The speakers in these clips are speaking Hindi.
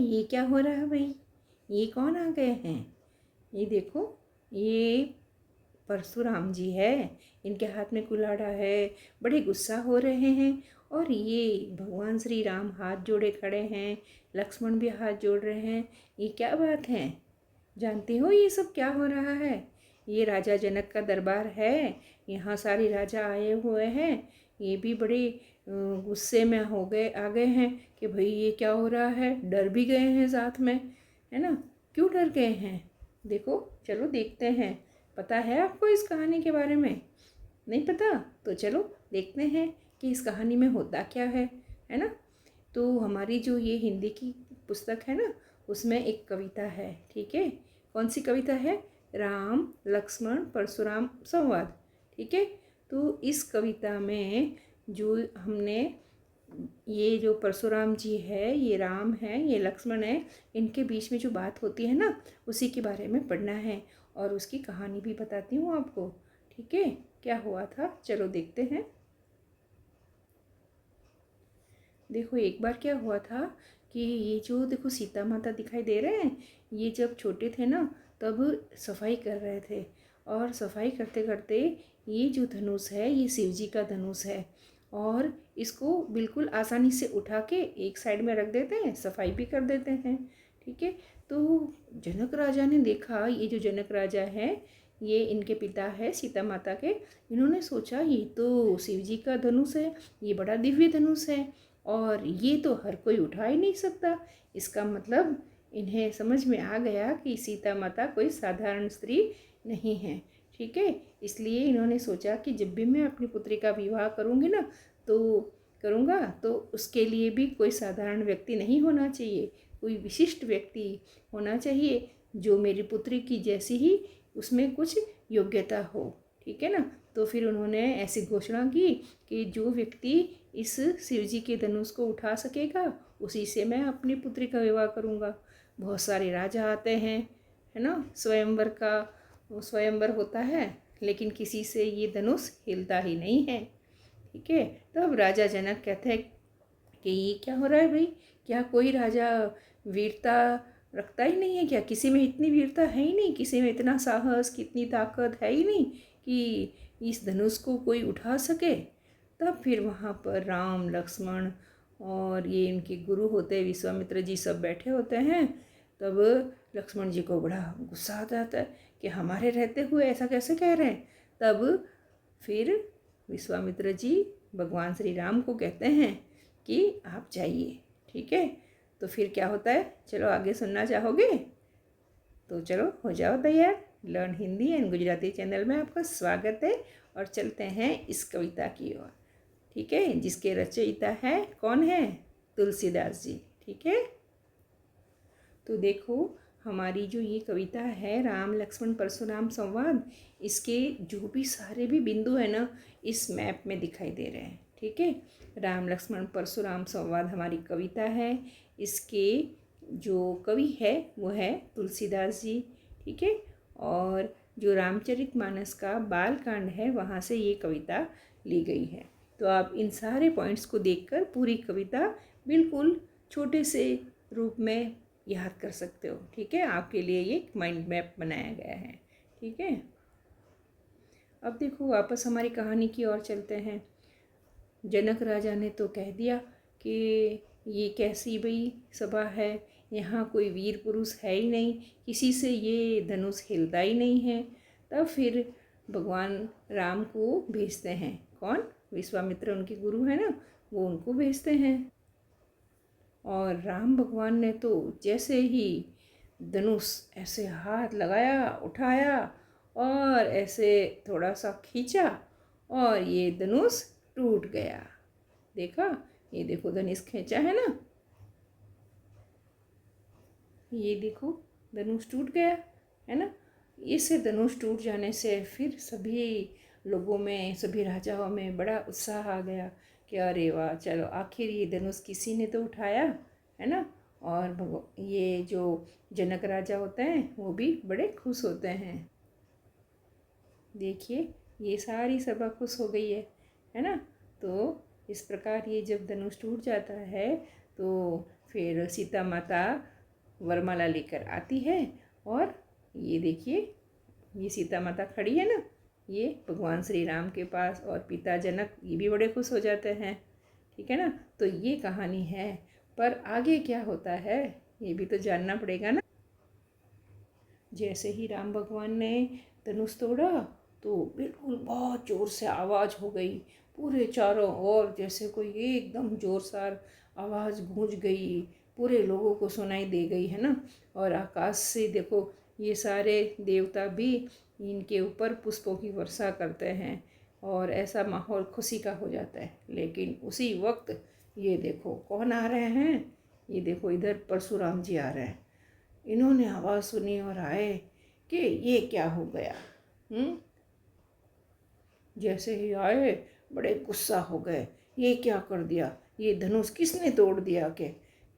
ये क्या हो रहा है भाई? ये कौन आ गए हैं? ये देखो, ये परशुराम जी है। इनके हाथ में कुल्हाड़ा है, बड़े गुस्सा हो रहे हैं। और ये भगवान श्री राम हाथ जोड़े खड़े हैं, लक्ष्मण भी हाथ जोड़ रहे हैं। ये क्या बात है? जानते हो ये सब क्या हो रहा है? ये राजा जनक का दरबार है। यहाँ सारे राजा आए हुए हैं। ये भी बड़े गुस्से में हो गए आ गए हैं कि भाई ये क्या हो रहा है। डर भी गए हैं साथ में, है ना? क्यों डर गए हैं? देखो, चलो देखते हैं। पता है आपको इस कहानी के बारे में? नहीं पता? तो चलो देखते हैं कि इस कहानी में होता क्या है ना? तो हमारी जो ये हिंदी की पुस्तक है ना, उसमें एक कविता है, ठीक है? कौन सी कविता है? राम लक्ष्मण परशुराम संवाद, ठीक है? तो इस कविता में जो हमने ये जो परशुराम जी है, ये राम है, ये लक्ष्मण है, इनके बीच में जो बात होती है ना, उसी के बारे में पढ़ना है। और उसकी कहानी भी बताती हूँ आपको, ठीक है? क्या हुआ था, चलो देखते हैं। देखो, एक बार क्या हुआ था कि ये जो देखो सीता माता दिखाई दे रहे हैं, ये जब छोटे थे ना, तब सफाई कर रहे थे। और सफाई करते करते ये जो धनुष है, ये शिव जी का धनुष है। और इसको बिल्कुल आसानी से उठा के एक साइड में रख देते हैं, सफाई भी कर देते हैं, ठीक है? तो जनक राजा ने देखा, ये जो जनक राजा है, ये इनके पिता है सीता माता के। इन्होंने सोचा ये तो शिव जी का धनुष है, ये बड़ा दिव्य धनुष है, और ये तो हर कोई उठा ही नहीं सकता। इसका मतलब इन्हें समझ में आ गया कि सीता माता कोई साधारण स्त्री नहीं है, ठीक है? इसलिए इन्होंने सोचा कि जब भी मैं अपनी पुत्री का विवाह करूँगी ना, तो करूँगा तो उसके लिए भी कोई साधारण व्यक्ति नहीं होना चाहिए, कोई विशिष्ट व्यक्ति होना चाहिए जो मेरी पुत्री की जैसी ही उसमें कुछ योग्यता हो, ठीक है ना? तो फिर उन्होंने ऐसी घोषणा की कि जो व्यक्ति इस शिवजी के धनुष को उठा सकेगा, उसी से मैं अपनी पुत्री का विवाह करूँगा। बहुत सारे राजा आते हैं, है ना? स्वयंवर होता है, लेकिन किसी से ये धनुष हिलता ही नहीं है, ठीक है? तब राजा जनक कहते हैं कि ये क्या हो रहा है भाई? क्या कोई राजा वीरता रखता ही नहीं है क्या? किसी में इतनी वीरता है ही नहीं, किसी में इतना साहस, कितनी ताकत है ही नहीं कि इस धनुष को कोई उठा सके। तब फिर वहाँ पर राम लक्ष्मण और ये इनके गुरु होते विश्वामित्र जी सब बैठे होते हैं। तब लक्ष्मण जी को बड़ा गुस्सा आ जाता है कि हमारे रहते हुए ऐसा कैसे कह रहे हैं। तब फिर विश्वामित्र जी भगवान श्री राम को कहते हैं कि आप जाइए, ठीक है? तो फिर क्या होता है, चलो आगे सुनना चाहोगे? तो चलो हो जाओ तैयार। Learn Hindi and Gujarati channel में आपका स्वागत है। और चलते हैं इस कविता की ओर, ठीक है? जिसके रचयिता है कौन है? तुलसीदास जी, ठीक है? तो देखो, हमारी जो ये कविता है राम लक्ष्मण परशुराम संवाद, इसके जो भी सारे भी बिंदु है ना, इस मैप में दिखाई दे रहे हैं, ठीक है? राम लक्ष्मण परशुराम संवाद हमारी कविता है। इसके जो कवि है वो है तुलसीदास जी, ठीक है? और जो रामचरितमानस का बालकांड है, वहाँ से ये कविता ली गई है। तो आप इन सारे पॉइंट्स को देखकर पूरी कविता बिल्कुल छोटे से रूप में याद कर सकते हो, ठीक है? आपके लिए ये माइंड मैप बनाया गया है, ठीक है? अब देखो, वापस हमारी कहानी की ओर चलते हैं। जनक राजा ने तो कह दिया कि ये कैसी भाई सभा है, यहाँ कोई वीर पुरुष है ही नहीं, किसी से ये धनुष हिलता ही नहीं है। तब फिर भगवान राम को भेजते हैं। कौन? विश्वामित्र उनके गुरु हैं ना, वो उनको भेजते हैं। और राम भगवान ने तो जैसे ही धनुष ऐसे हाथ लगाया, उठाया और ऐसे थोड़ा सा खींचा, और ये धनुष टूट गया। देखा? ये देखो धनुष खींचा है ना, ये देखो धनुष टूट गया, है ना? इससे धनुष टूट जाने से फिर सभी लोगों में, सभी राजाओं में बड़ा उत्साह आ गया कि अरे वाह, चलो आखिर ये धनुष किसी ने तो उठाया, है ना? और ये जो जनक राजा होते हैं वो भी बड़े खुश होते हैं। देखिए, ये सारी सभा खुश हो गई है ना? तो इस प्रकार ये जब धनुष टूट जाता है तो फिर सीता माता वरमाला लेकर आती है और ये देखिए, ये सीता माता खड़ी है ना, ये भगवान श्री राम के पास, और पिता जनक ये भी बड़े खुश हो जाते हैं। ठीक है ना। तो ये कहानी है, पर आगे क्या होता है ये भी तो जानना पड़ेगा ना। जैसे ही राम भगवान ने धनुष तोड़ा तो बिल्कुल बहुत ज़ोर से आवाज़ हो गई पूरे चारों ओर, जैसे कोई एकदम ज़ोरसार आवाज़ गूंज गई, पूरे लोगों को सुनाई दे गई है ना। और आकाश से देखो ये सारे देवता भी इनके ऊपर पुष्पों की वर्षा करते हैं और ऐसा माहौल खुशी का हो जाता है। लेकिन उसी वक्त ये देखो कौन आ रहे हैं, ये देखो इधर परशुराम जी आ रहे हैं। इन्होंने आवाज़ सुनी और आए कि ये क्या हो गया। जैसे ही आए बड़े गुस्सा हो गए, ये क्या कर दिया, ये धनुष किसने तोड़ दिया, के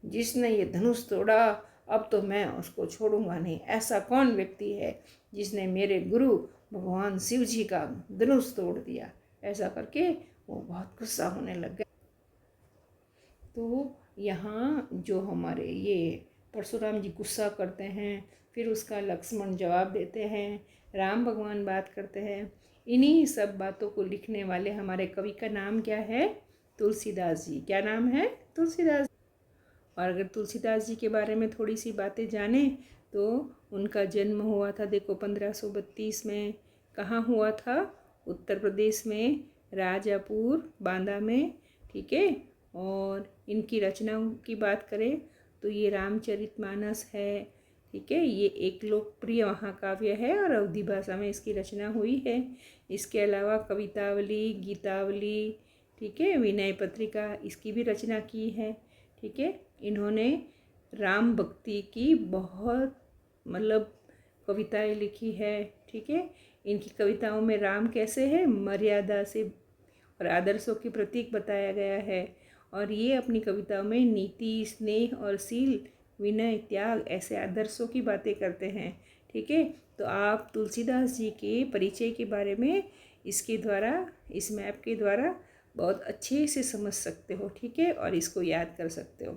जिसने ये धनुष तोड़ा अब तो मैं उसको छोड़ूंगा नहीं। ऐसा कौन व्यक्ति है जिसने मेरे गुरु भगवान शिव जी का धनुष तोड़ दिया। ऐसा करके वो बहुत गुस्सा होने लग गए। तो यहाँ जो हमारे ये परशुराम जी गुस्सा करते हैं, फिर उसका लक्ष्मण जवाब देते हैं, राम भगवान बात करते हैं। इन्हीं सब बातों को लिखने वाले हमारे कवि का नाम क्या है? तुलसीदास जी। क्या नाम है? तुलसीदास। और अगर तुलसीदास जी के बारे में थोड़ी सी बातें जाने तो उनका जन्म हुआ था देखो 1532 में। कहाँ हुआ था? उत्तर प्रदेश में, राजापुर बांदा में। ठीक है। और इनकी रचनाओं की बात करें तो ये रामचरितमानस है। ठीक है। ये एक लोकप्रिय महाकाव्य है और अवधी भाषा में इसकी रचना हुई है। इसके अलावा कवितावली, गीतावली, ठीक है, विनय पत्रिका, इसकी भी रचना की है। ठीक है। इन्होंने राम भक्ति की बहुत मतलब कविताएं लिखी है। ठीक है। इनकी कविताओं में राम कैसे है, मर्यादा से और आदर्शों के प्रतीक बताया गया है। और ये अपनी कविताओं में नीति, स्नेह और शील, विनय, त्याग ऐसे आदर्शों की बातें करते हैं। ठीक है। तो आप तुलसीदास जी के परिचय के बारे में इसके द्वारा, इस मैप के द्वारा बहुत अच्छे से समझ सकते हो। ठीक है। और इसको याद कर सकते हो।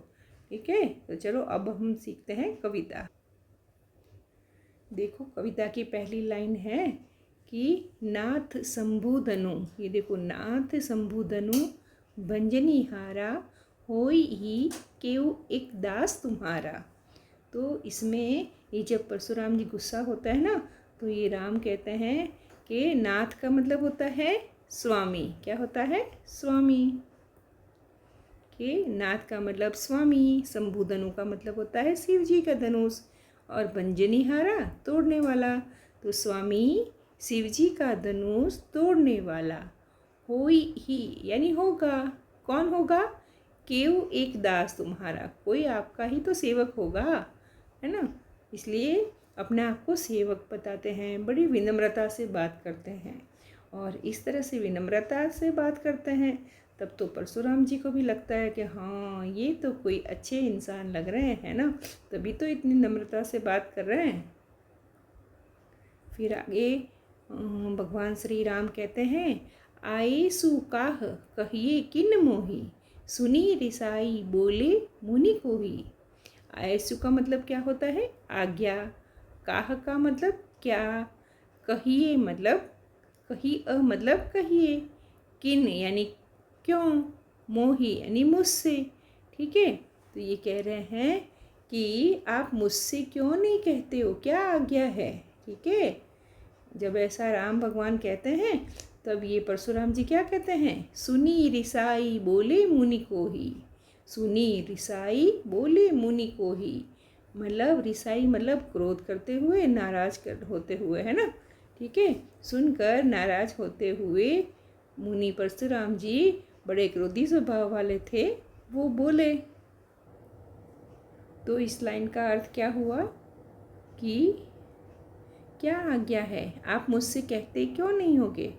ठीक है। तो चलो अब हम सीखते हैं कविता। देखो कविता की पहली लाइन है कि नाथ शंभुधनु, ये देखो नाथ शंभुधनु भंजनिहारा होई ही केउ एक दास तुम्हारा। तो इसमें ये जब परशुराम जी गुस्सा होता है ना तो ये राम कहते हैं कि नाथ का मतलब होता है स्वामी। क्या होता है? स्वामी। के नाथ का मतलब स्वामी, शंभुधनु का मतलब होता है शिव जी का धनुष, और भंजनिहारा तोड़ने वाला। तो स्वामी शिव जी का धनुष तोड़ने वाला, होई ही यानी होगा। कौन होगा? केउ एक दास तुम्हारा, कोई आपका ही तो सेवक होगा, है ना। इसलिए अपने आप को सेवक बताते हैं, बड़ी विनम्रता से बात करते हैं। और इस तरह से विनम्रता से बात करते हैं तब तो परशुराम जी को भी लगता है कि हाँ ये तो कोई अच्छे इंसान लग रहे हैं ना, तभी तो इतनी नम्रता से बात कर रहे हैं। फिर आगे भगवान श्री राम कहते हैं, आए सुकाह कहिए किन मोही, सुनी रिसाई बोले मुनि कोही। आयसु का मतलब क्या होता है? आज्ञा। काह का मतलब क्या। कहिए मतलब मतलब कहिए। किन यानी क्यों। मोही यानी मुझसे। ठीक है। तो ये कह रहे हैं कि आप मुझसे क्यों नहीं कहते हो, क्या आज्ञा है। ठीक है। जब ऐसा राम भगवान कहते हैं तब ये परशुराम जी क्या कहते हैं? सुनी रिसाई बोले मुनि को ही। सुनी रिसाई बोले मुनि को ही, मतलब रिसाई मतलब क्रोध करते हुए, नाराज होते हुए, है ना। ठीक है। सुनकर नाराज होते हुए मुनि परशुराम जी बड़े क्रोधी स्वभाव वाले थे, वो बोले। तो इस लाइन का अर्थ क्या हुआ कि क्या आज्ञा है, आप मुझसे कहते क्यों नहीं होगे,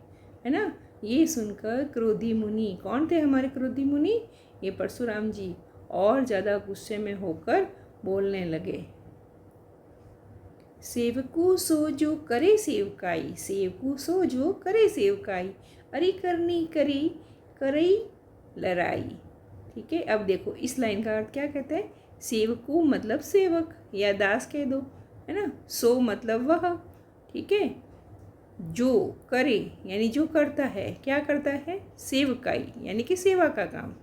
है ना। ये सुनकर क्रोधी मुनि, कौन थे हमारे क्रोधी मुनि? ये परशुराम जी, और ज़्यादा गुस्से में होकर बोलने लगे। सेवकू सो जो करे सेवकाई, सेवकू सो जो करे सेवकाई, अरे करनी करी करई लड़ाई। ठीक है। अब देखो इस लाइन का अर्थ क्या कहते हैं, सेवको मतलब सेवक या दास कह दो, है ना। सो मतलब वह, ठीक है। जो करे यानी जो करता है, क्या करता है, सेवकाई यानी कि सेवा का काम।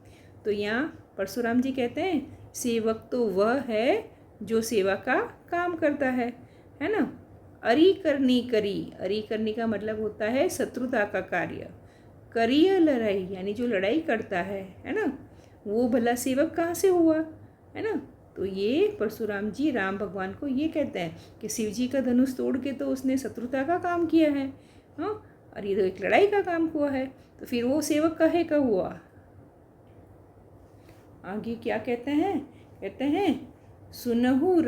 तो यहाँ परशुराम जी कहते हैं सेवक तो वह है जो सेवा का काम करता है ना। अरी करनी करी, अरी करनी का मतलब होता है शत्रुता का कार्य। करिय लड़ाई यानी जो लड़ाई करता है ना, वो भला सेवक कहाँ से हुआ, है ना। तो ये परशुराम जी राम भगवान को ये कहते हैं कि शिव जी का धनुष तोड़ के तो उसने शत्रुता का काम किया है, हाँ, और ये तो एक लड़ाई का काम हुआ है, तो फिर वो सेवक काहे का हुआ। आगे क्या कहते हैं, कहते हैं सुनहु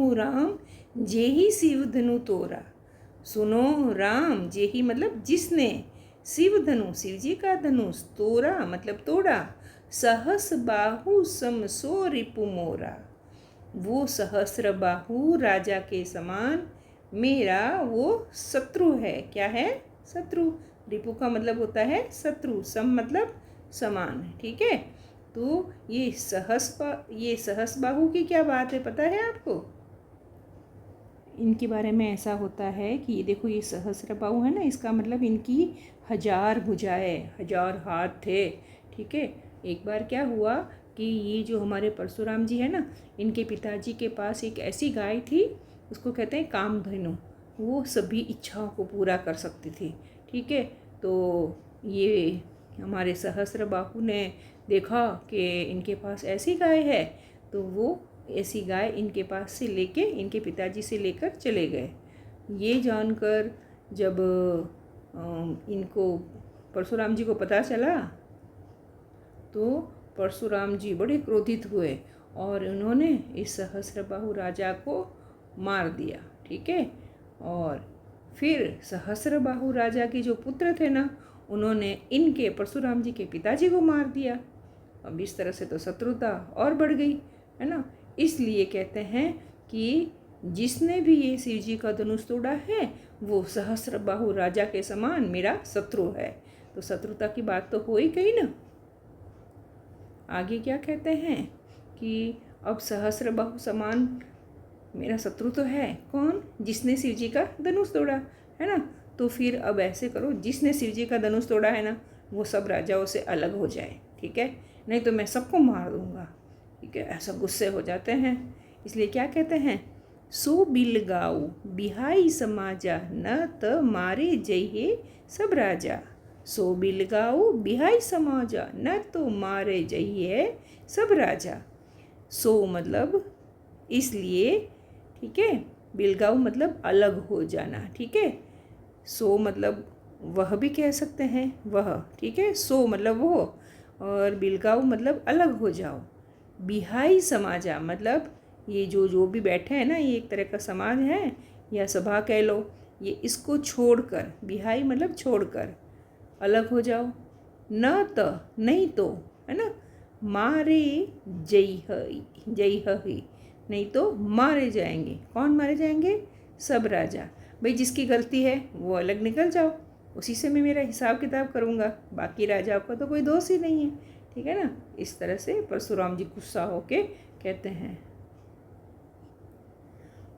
राम जेहि शिव धनु तोरा। सुनो राम, जेहि मतलब जिसने, शिव धनु शिव जी का धनुष, तोरा मतलब तोड़ा, सहस बाहु सम सो रिपु मोरा। वो सहस्र बाहु राजा के समान मेरा वो शत्रु है। क्या है, शत्रु। रिपु का मतलब होता है शत्रु, सम मतलब समान, ठीक है। तो ये सहस बाहु की क्या बात है पता है आपको। इनके बारे में ऐसा होता है कि ये देखो ये सहस्र बाहु है ना, इसका मतलब इनकी 1000 भुजाएं, 1000 हाथ थे, ठीक है। एक बार क्या हुआ कि ये जो हमारे परशुराम जी है ना, इनके पिताजी के पास एक ऐसी गाय थी, उसको कहते हैं कामधेनु। वो सभी इच्छाओं को पूरा कर सकती थी, ठीक है। तो ये हमारे सहस्र बाहु ने देखा कि इनके पास ऐसी गाय है, तो वो ऐसी गाय इनके पास से लेके, इनके पिताजी से लेकर चले गए। ये जानकर जब इनको परशुराम जी को पता चला, तो परशुराम जी बड़े क्रोधित हुए और उन्होंने इस सहस्रबाहु राजा को मार दिया, ठीक है। और फिर सहस्रबाहु राजा के जो पुत्र थे ना, उन्होंने इनके परशुराम जी के पिताजी को मार दिया। अब इस तरह से तो शत्रुता और बढ़ गई, है ना। इसलिए कहते हैं कि जिसने भी ये शिव जी का धनुष तोड़ा है, वो सहस्रबाहु राजा के समान मेरा शत्रु है। तो शत्रुता की बात तो हो ही गई ना। आगे क्या कहते हैं कि अब सहस्रबाहु समान मेरा शत्रु तो है कौन, जिसने शिव जी का धनुष तोड़ा, है ना। तो फिर अब ऐसे करो, जिसने शिव जी का धनुष तोड़ा है ना, वो सब राजाओं से अलग हो जाए, ठीक है, नहीं तो मैं सबको मार दूंगा, ठीक है। ऐसा गुस्से हो जाते हैं। इसलिए क्या कहते हैं, सो बिलगाऊ बिहाई समाजा न त मारे जइहे सब राजा। सो बिलगाऊ बिहाई समाजा न तो मारे जइहे सब राजा। सो मतलब इसलिए, ठीक है। बिलगाऊ मतलब अलग हो जाना, ठीक है। सो मतलब वह भी कह सकते हैं, वह, ठीक है। सो मतलब वो, और बिलगाऊ मतलब अलग हो जाओ। बिहाई समाजा मतलब ये जो भी बैठे हैं ना, ये एक तरह का समाज है या सभा कह लो, ये इसको छोड़कर, बिहाई मतलब छोड़कर, अलग हो जाओ। न त नहीं तो, है ना, मारे जय ही नहीं तो मारे जाएंगे। कौन मारे जाएंगे, सब राजा। भाई जिसकी गलती है वो अलग निकल जाओ, उसी से मैं मेरा हिसाब किताब करूँगा, बाकी राजाओं का तो कोई दोष ही नहीं है, ठीक है ना। इस तरह से परशुराम जी गुस्सा होके कहते हैं।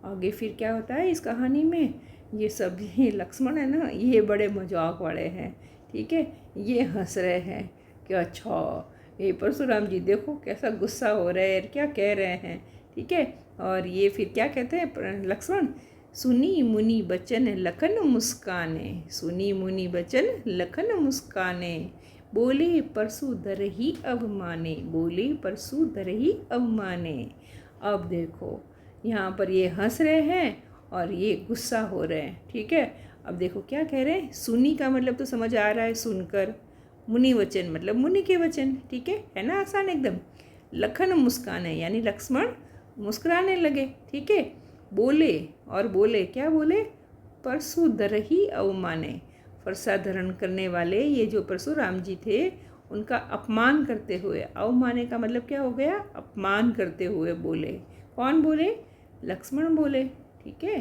आगे फिर क्या होता है इस कहानी में, ये सब ये लक्ष्मण है ना, ये बड़े मजाक वाले हैं, ठीक है। ये हंस रहे हैं कि अच्छा ये परशुराम जी देखो कैसा गुस्सा हो रहे हैं, क्या कह रहे हैं, ठीक है। और ये फिर क्या कहते हैं लक्ष्मण, सुनी मुनि बचन लखन मुस्काने, सुनी मुनि बचन लखन मुस्काने, बोले परसु दरही अवमाने, बोले परसु दरही अवमाने। अब देखो यहाँ पर ये हंस रहे हैं और ये गुस्सा हो रहे हैं, ठीक है। अब देखो क्या कह रहे हैं, सुनी का मतलब तो समझ आ रहा है सुनकर, मुनि वचन मतलब मुनि के वचन, ठीक है ना, आसान एकदम। लखन मुस्काने यानी लक्ष्मण मुस्कुराने लगे, ठीक है। बोले, और बोले क्या बोले, परसु दरही अवमाने, फरसा धरण करने वाले ये जो परशुराम जी थे उनका अपमान करते हुए, अवमाने का मतलब क्या हो गया, अपमान करते हुए बोले। कौन बोले, लक्ष्मण बोले, ठीक है।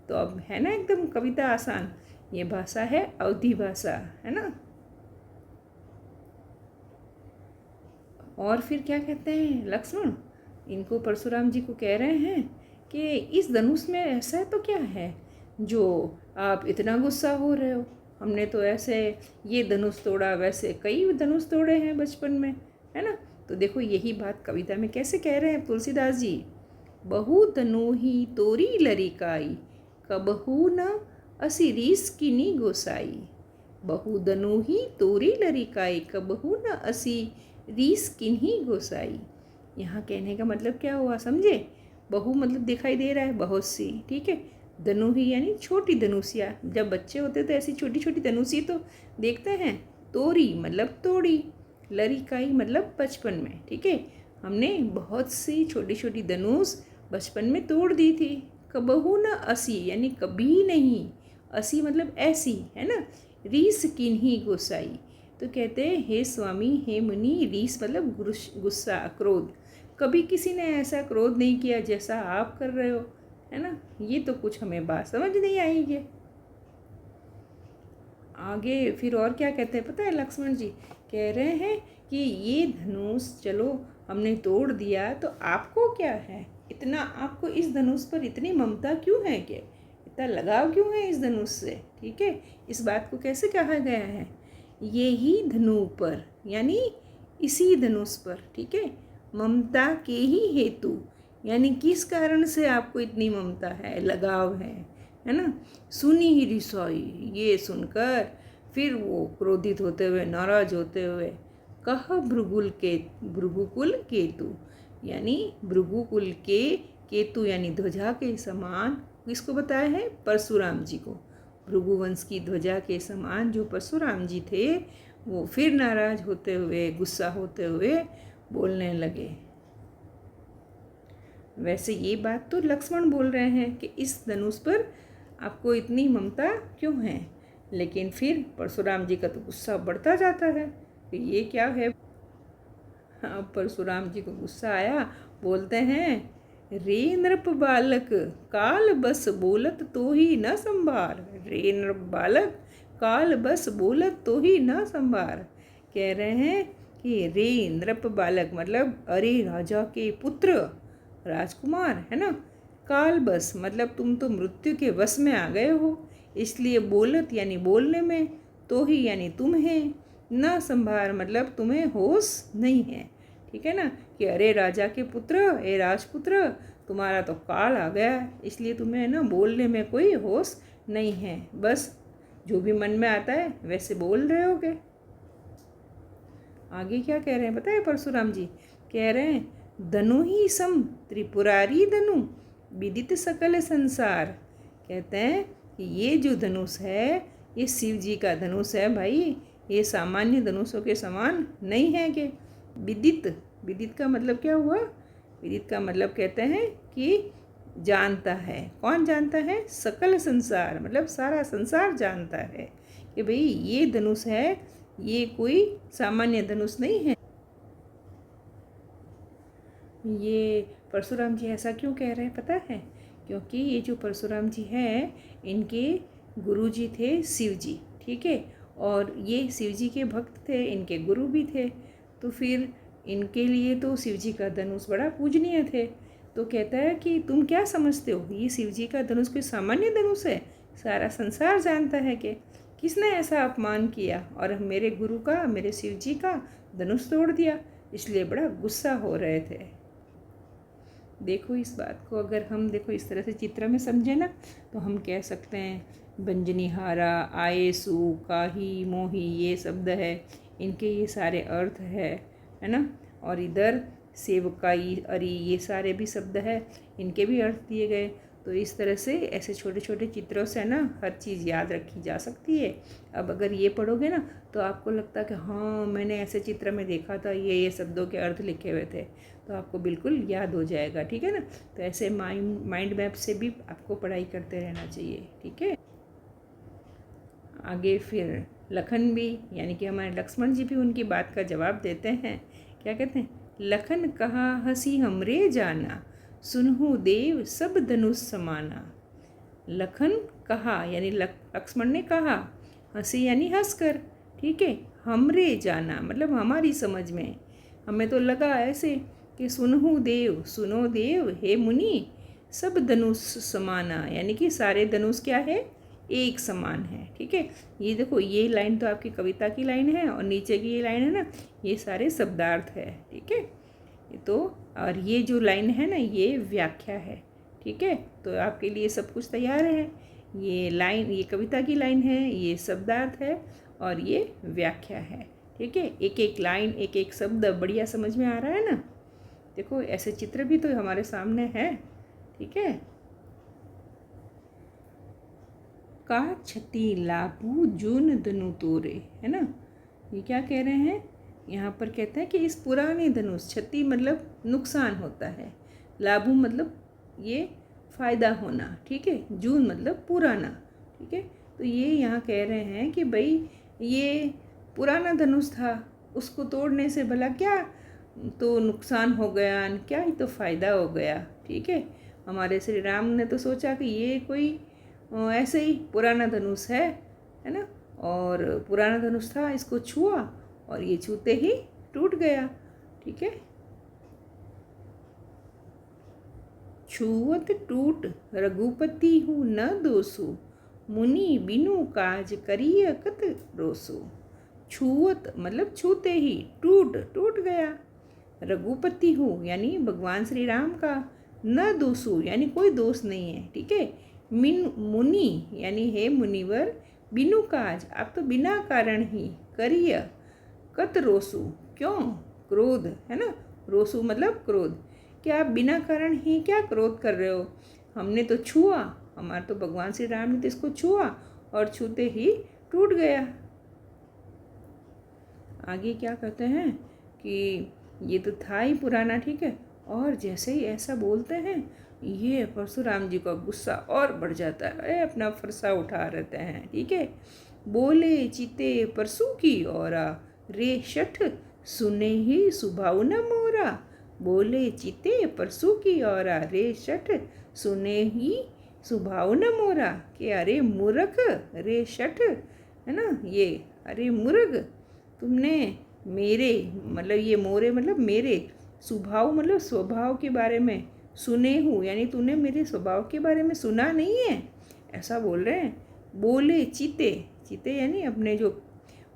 तो अब है ना एकदम कविता आसान, ये भाषा है अवधी भाषा, है ना। और फिर क्या कहते हैं लक्ष्मण, इनको परशुराम जी को कह रहे हैं कि इस धनुष में ऐसा तो क्या है जो आप इतना गुस्सा हो रहे हो। हमने तो ऐसे ये धनुष तोड़ा, वैसे कई धनुष तोड़े हैं बचपन में, है ना। तो देखो यही बात कविता में कैसे कह रहे हैं तुलसीदास जी, बहु तनु ही तोरी लरिकाई, कबहू न असी रीस किनी गोसाई। बहु धनु ही तोरी लरिकाई, कबहू न असी रीस किन्ही गोसाई। यहाँ कहने का मतलब क्या हुआ समझे। बहु मतलब दिखाई दे रहा है बहुत सी, ठीक है। धनु ही यानी छोटी धनुषिया, जब बच्चे होते तो ऐसी छोटी छोटी धनुषी तो देखते हैं। तोरी मतलब तोड़ी, लरिकाई मतलब बचपन में, ठीक है। हमने बहुत सी छोटी छोटी धनुष बचपन में तोड़ दी थी। कबहू न असी यानी कभी नहीं, असी मतलब ऐसी, है ना। रीस किन्ही गोसाई, तो कहते हैं हे स्वामी हे मुनि, रीस मतलब गुस्सा क्रोध, कभी किसी ने ऐसा क्रोध नहीं किया जैसा आप कर रहे हो, है ना। ये तो कुछ हमें बात समझ नहीं आई है। आगे फिर और क्या कहते हैं पता है लक्ष्मण जी, कह रहे हैं कि ये धनुष चलो हमने तोड़ दिया तो आपको क्या है, इतना आपको इस धनुष पर इतनी ममता क्यों है, कि इतना लगाव क्यों है इस धनुष से, ठीक है। इस बात को कैसे कहा गया है, ये ही धनु पर यानी इसी धनुष पर, ठीक है। ममता के ही हेतु यानी किस कारण से आपको इतनी ममता है, लगाव है ना। सुनी ही रिसोई, ये सुनकर फिर वो क्रोधित होते हुए नाराज होते हुए, कह भृगुकुल केतु यानी भृगुकुल के केतु यानी ध्वजा के समान, किसको बताया है, परशुराम जी को। भृगुवंश की ध्वजा के समान जो परशुराम जी थे, वो फिर नाराज होते हुए गुस्सा होते हुए बोलने लगे। वैसे ये बात तो लक्ष्मण बोल रहे हैं कि इस धनुष पर आपको इतनी ममता क्यों है, लेकिन फिर परशुराम जी का तो गुस्सा बढ़ता जाता है कि ये क्या है। अब परशुराम जी को गुस्सा आया, बोलते हैं रे नृप बालक काल बस बोलत तो ही न संभार। रे नृप बालक काल बस बोलत तो ही न संभार। कह रहे हैं कि रे नृप बालक मतलब अरे राजा के पुत्र, राजकुमार, है ना। काल बस मतलब तुम तो मृत्यु के वश में आ गए हो, इसलिए बोलत यानी बोलने में, तो ही यानी तुम्हें, न संभार मतलब तुम्हें होश नहीं है, ठीक है ना। कि अरे राजा के पुत्र, ए राजपुत्र, तुम्हारा तो काल आ गया, इसलिए तुम्हें ना बोलने में कोई होश नहीं है, बस जो भी मन में आता है वैसे बोल रहे होगे। आगे क्या कह रहे हैं पता है परशुराम जी, कह रहे हैं धनु ही सम त्रिपुरारी धनु विदित सकल संसार। कहते हैं कि ये जो धनुष है ये शिव जी का धनुष है भाई, ये सामान्य धनुषों के समान नहीं है। कि विदित, विदित का मतलब क्या हुआ, विदित का मतलब कहते हैं कि जानता है, कौन जानता है, सकल संसार मतलब सारा संसार जानता है कि भाई ये धनुष है, ये कोई सामान्य धनुष नहीं है। ये परशुराम जी ऐसा क्यों कह रहे हैं पता है, क्योंकि ये जो परशुराम जी हैं इनके गुरु जी थे शिव जी, ठीक है। और ये शिव जी के भक्त थे, इनके गुरु भी थे, तो फिर इनके लिए तो शिव जी का धनुष बड़ा पूजनीय थे। तो कहता है कि तुम क्या समझते हो, ये शिव जी का धनुष कोई सामान्य धनुष है, सारा संसार जानता है कि किसने ऐसा अपमान किया और मेरे गुरु का, मेरे शिव जी का धनुष तोड़ दिया, इसलिए बड़ा गुस्सा हो रहे थे। देखो इस बात को अगर हम देखो इस तरह से चित्र में समझे ना, तो हम कह सकते हैं बंजनिहारा, आएसु, काही, मोही, ये शब्द है, इनके ये सारे अर्थ है ना। और इधर सेवकाई, अरी, ये सारे भी शब्द है, इनके भी अर्थ दिए गए। तो इस तरह से ऐसे छोटे छोटे चित्रों से ना हर चीज़ याद रखी जा सकती है। अब अगर ये पढ़ोगे ना तो आपको लगता है कि हाँ मैंने ऐसे चित्र में देखा था, ये शब्दों के अर्थ लिखे हुए थे, तो आपको बिल्कुल याद हो जाएगा, ठीक है ना। तो ऐसे माइंड मैप से भी आपको पढ़ाई करते रहना चाहिए, ठीक है। आगे फिर लखन भी यानी कि हमारे लक्ष्मण जी भी उनकी बात का जवाब देते हैं। क्या कहते हैं, लखन कहा हंसी हमरे जाना, सुनहु देव सब धनुष समाना। लखन कहा यानी लक्ष्मण ने कहा, हंसी यानी हंसकर, ठीक है। हमरे जाना मतलब हमारी समझ में, हमें तो लगा ऐसे कि सुनो देव हे मुनि, सब धनुष समाना, यानी कि सारे धनुष क्या है, एक समान है। ठीक है, ये देखो, ये लाइन तो आपकी कविता की लाइन है और नीचे की ये लाइन है ना, ये सारे शब्दार्थ है। ठीक है, तो और ये जो लाइन है ना, ये व्याख्या है। ठीक है, तो आपके लिए सब कुछ तैयार है। ये लाइन, ये कविता की लाइन है, ये शब्दार्थ है और ये व्याख्या है। ठीक है, एक एक लाइन, एक एक शब्द बढ़िया समझ में आ रहा है ना। देखो, ऐसे चित्र भी तो हमारे सामने है। ठीक है, का क्षति लाभू जून धनु तोरे, है ना। ये क्या कह रहे हैं, यहाँ पर कहते हैं कि इस पुराने धनुष, क्षति मतलब नुकसान होता है, लाभू मतलब ये फ़ायदा होना। ठीक है, जून मतलब पुराना। ठीक है, तो ये यहाँ कह रहे हैं कि भाई ये पुराना धनुष था, उसको तोड़ने से भला क्या तो नुकसान हो गया, क्या ही तो फ़ायदा हो गया। ठीक है, हमारे श्री राम ने तो सोचा कि ये कोई ऐसे ही पुराना धनुष है ना, और पुराना धनुष था, इसको छुआ और ये छूते ही टूट गया। ठीक है, छुअत टूट रघुपति हूँ न दोसु, मुनि बिनु काज करिय कत रोसु। छुअत मतलब छूते ही, टूट गया, रघुपति हूँ यानी भगवान श्री राम का, न दोषु यानी कोई दोष नहीं है। ठीक है, मुनि यानी हे मुनिवर, बिनु काज आप तो बिना कारण ही, करिय कत रोसु क्यों, क्रोध, है ना, रोसु मतलब क्रोध, क्या आप बिना कारण ही क्या क्रोध कर रहे हो, हमने तो छुआ, हमारा तो भगवान श्री राम ने तो इसको छुआ और छूते ही टूट गया। आगे क्या कहते हैं कि ये तो था ही पुराना। ठीक है, और जैसे ही ऐसा बोलते हैं, ये परशुराम जी का गुस्सा और बढ़ जाता है, अपना फरसा उठा रहते हैं। ठीक है, बोले चिते परसु की औरा, रे शठ सुने ही सुभाव न मोरा। बोले चिते परसु की औरा, रे शठ सुने ही सुभाव न मोरा। कि अरे मूर्ख, रे शठ, है ना, ये अरे मूर्ख, तुमने मेरे मतलब ये मोरे मतलब मेरे, स्वभाव मतलब स्वभाव के बारे में, सुने हूँ यानी तूने मेरे स्वभाव के बारे में सुना नहीं है, ऐसा बोल रहे हैं। बोले चिते, चिते यानी अपने जो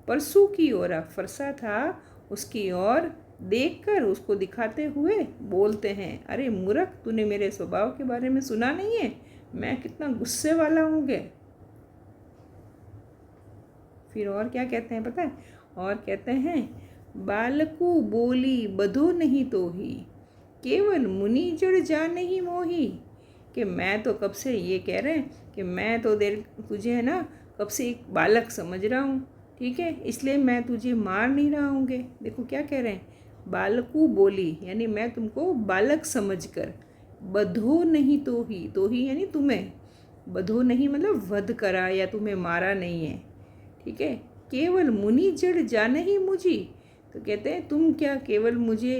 परसू की ओर, फरसा था उसकी ओर देखकर, उसको दिखाते हुए बोलते हैं, अरे मूर्ख, तूने मेरे स्वभाव के बारे में सुना नहीं है, मैं कितना गुस्से वाला हूँगे। फिर और क्या कहते हैं पता है, और कहते हैं, बालकू बोली बधो नहीं तो ही, केवल मुनि जड़ जा नहीं मोही। कि मैं तो कब से, ये कह रहे हैं कि मैं तो देर तुझे है ना कब से एक बालक समझ रहा हूँ। ठीक है, इसलिए मैं तुझे मार नहीं रहा हूँगे। देखो क्या कह रहे हैं, बालकू बोली यानी मैं तुमको बालक समझकर, बधो नहीं तो ही यानी तुम्हें, बधो नहीं मतलब वध करा या तुम्हें मारा नहीं है। ठीक है, केवल मुनि जड़ जान ही मुझी, तो कहते हैं तुम क्या केवल मुझे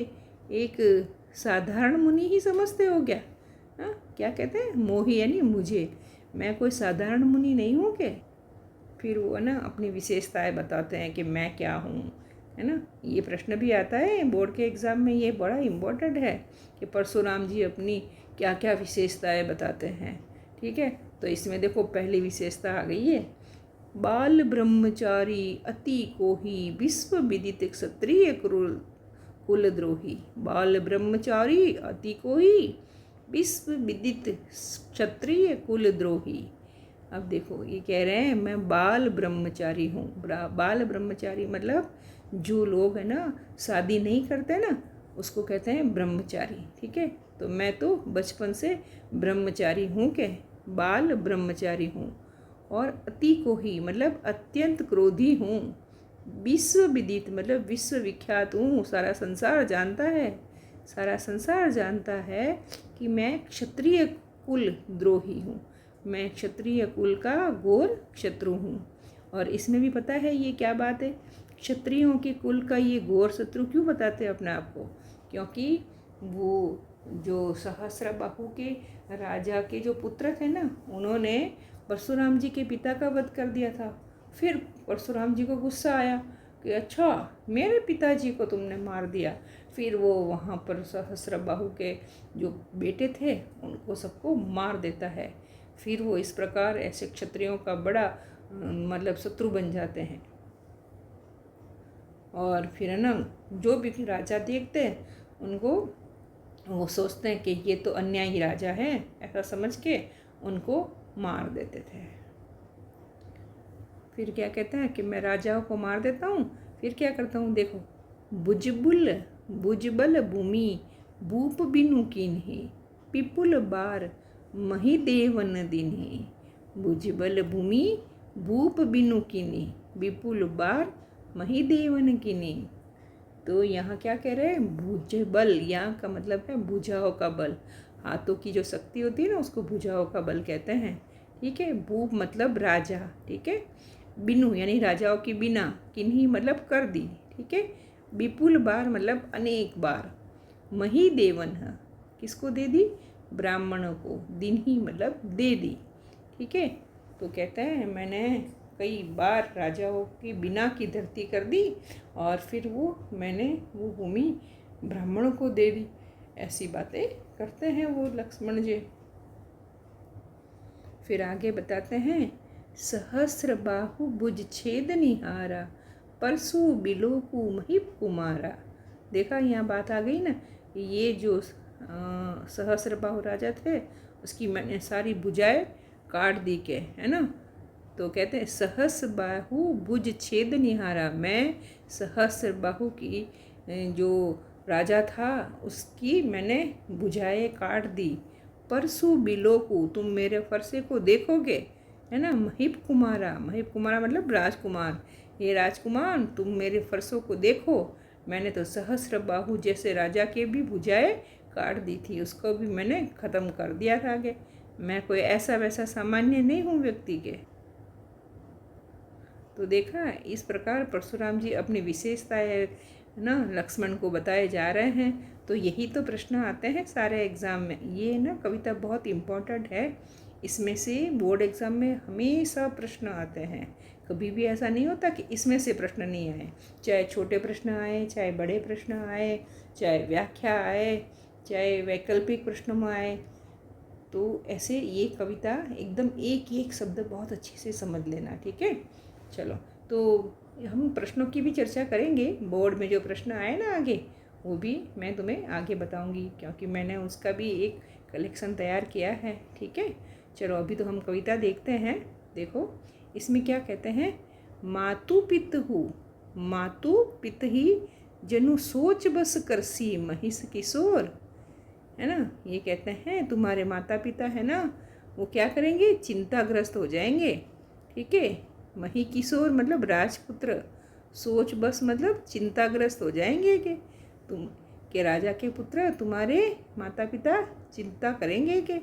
एक साधारण मुनि ही समझते हो क्या। हाँ, क्या कहते हैं, मोही यानी मुझे, मैं कोई साधारण मुनि नहीं हूँ क्या। फिर वो ना अपनी विशेषताएं बताते हैं कि मैं क्या हूँ, है ना। ये प्रश्न भी आता है बोर्ड के एग्ज़ाम में, ये बड़ा इम्पोर्टेंट है कि परशुराम जी अपनी क्या क्या विशेषताएं बताते हैं। ठीक है, तो इसमें देखो पहली विशेषता आ गई है, बाल ब्रह्मचारी अति कोही, विश्व विदित क्षत्रिय कुलद्रोही। बाल ब्रह्मचारी अति कोही, विश्व विदित क्षत्रिय कुलद्रोही। अब देखो ये कह रहे हैं मैं बाल ब्रह्मचारी हूँ। बाल ब्रह्मचारी मतलब जो लोग है ना शादी नहीं करते ना, उसको कहते हैं ब्रह्मचारी। ठीक है, तो मैं तो बचपन से ब्रह्मचारी हूँ, के बाल ब्रह्मचारी हूँ। और अति कोही मतलब अत्यंत क्रोधी हूँ। विश्व विदित मतलब विश्व विख्यात हूँ, सारा संसार जानता है, सारा संसार जानता है कि मैं क्षत्रिय कुल द्रोही हूँ, मैं क्षत्रिय कुल का घोर शत्रु हूँ। और इसमें भी पता है ये क्या बात है, क्षत्रियों के कुल का ये घोर शत्रु क्यों बताते हैं अपने आप को, क्योंकि वो जो सहस्रबाहु के राजा के जो पुत्र थे ना, उन्होंने परशुराम जी के पिता का वध कर दिया था। फिर परशुराम जी को गुस्सा आया कि अच्छा मेरे पिताजी को तुमने मार दिया। फिर वो वहाँ पर सहस्रबाहु के जो बेटे थे उनको सबको मार देता है। फिर वो इस प्रकार ऐसे क्षत्रियों का बड़ा मतलब शत्रु बन जाते हैं। और फिर है ना, जो भी राजा देखते हैं उनको वो सोचते हैं कि ये तो अन्यायी राजा है, ऐसा समझ के उनको मार देते थे। फिर क्या कहते हैं कि मैं राजाओं को मार देता हूँ, फिर क्या करता हूँ देखो, बुजबल भूमि भूप बिनु कीन्ही पिपुल बार मही देवन दिन्ही। बुजबल भूमि भूप बिनु कीन्ही विपुल बार मही देवन किनी। तो यहाँ क्या कह रहे हैं, भुजबल, यहाँ का मतलब है भुजाओं का बल। हाथों की जो शक्ति होती है ना उसको भुजाओं का बल कहते हैं। ठीक है, भूप मतलब राजा। ठीक है, बिनु यानी राजाओं की बिना, किन्हीं मतलब कर दी। ठीक है, विपुल बार मतलब अनेक बार। मही देवन है, किसको दे दी, ब्राह्मणों को। दिन ही मतलब दे दी। ठीक है, तो कहते हैं मैंने कई बार राजाओं की बिना की धरती कर दी और फिर मैंने वो भूमि ब्राह्मणों को दे दी। ऐसी बातें करते हैं वो लक्ष्मण जी। फिर आगे बताते हैं, सहस्र बाहु भुज छेद निहारा परसु बिलोकु महिप कुमारा। देखा, यहाँ बात आ गई ना, ये जो सहस्र बाहु राजा थे उसकी मैंने सारी भुजाएं काट दी के, है ना। तो कहते हैं सहस्र बाहु भुज छेद निहारा, मैं सहस्र बाहु की जो राजा था उसकी मैंने भुजाएं काट दी। परसु बिलोकु, तुम मेरे फरसे को देखोगे, है ना। महिप कुमारा, महिप कुमारा मतलब राजकुमार। ये राजकुमार तुम मेरे फरसों को देखो, मैंने तो सहस्र बाहु जैसे राजा के भी भुजाएं काट दी थी, उसको भी मैंने ख़त्म कर दिया था। आगे मैं कोई ऐसा वैसा सामान्य नहीं हूँ व्यक्ति के। तो देखा, इस प्रकार परशुराम जी अपनी विशेषताएं ना लक्ष्मण को बताए जा रहे हैं। तो यही तो प्रश्न आते हैं सारे एग्ज़ाम में। ये ना कविता बहुत इम्पोर्टेंट है, इसमें से बोर्ड एग्ज़ाम में हमेशा प्रश्न आते हैं। कभी भी ऐसा नहीं होता कि इसमें से प्रश्न नहीं आए। चाहे छोटे प्रश्न आए, चाहे बड़े प्रश्न आए, चाहे व्याख्या आए, चाहे वैकल्पिक प्रश्न में आए, तो ऐसे ये कविता एकदम एक एक शब्द बहुत अच्छे से समझ लेना। ठीक है, चलो तो हम प्रश्नों की भी चर्चा करेंगे। बोर्ड में जो प्रश्न आए ना आगे, वो भी मैं तुम्हें आगे बताऊंगी, क्योंकि मैंने उसका भी एक कलेक्शन तैयार किया है। ठीक है, चलो अभी तो हम कविता देखते हैं। देखो इसमें क्या कहते हैं, मातु पित ही जनु सोच बस करसी महिष किशोर, है ना। ये कहते हैं तुम्हारे माता पिता है ना, वो क्या करेंगे, चिंताग्रस्त हो जाएंगे। ठीक है, मही किशोर मतलब राजपुत्र, सोच बस मतलब चिंताग्रस्त हो जाएंगे कि तुम के राजा के पुत्र तुम्हारे माता पिता चिंता करेंगे कि,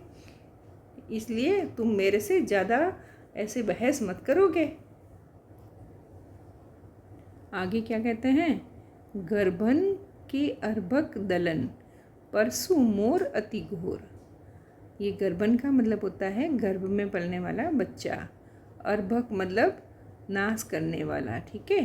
इसलिए तुम मेरे से ज़्यादा ऐसे बहस मत करोगे। आगे क्या कहते हैं, गर्भन के अर्भक दलन परसु मोर अति घोर। ये गर्भन का मतलब होता है गर्भ में पलने वाला बच्चा। अर्भक मतलब नाश करने वाला। ठीक है,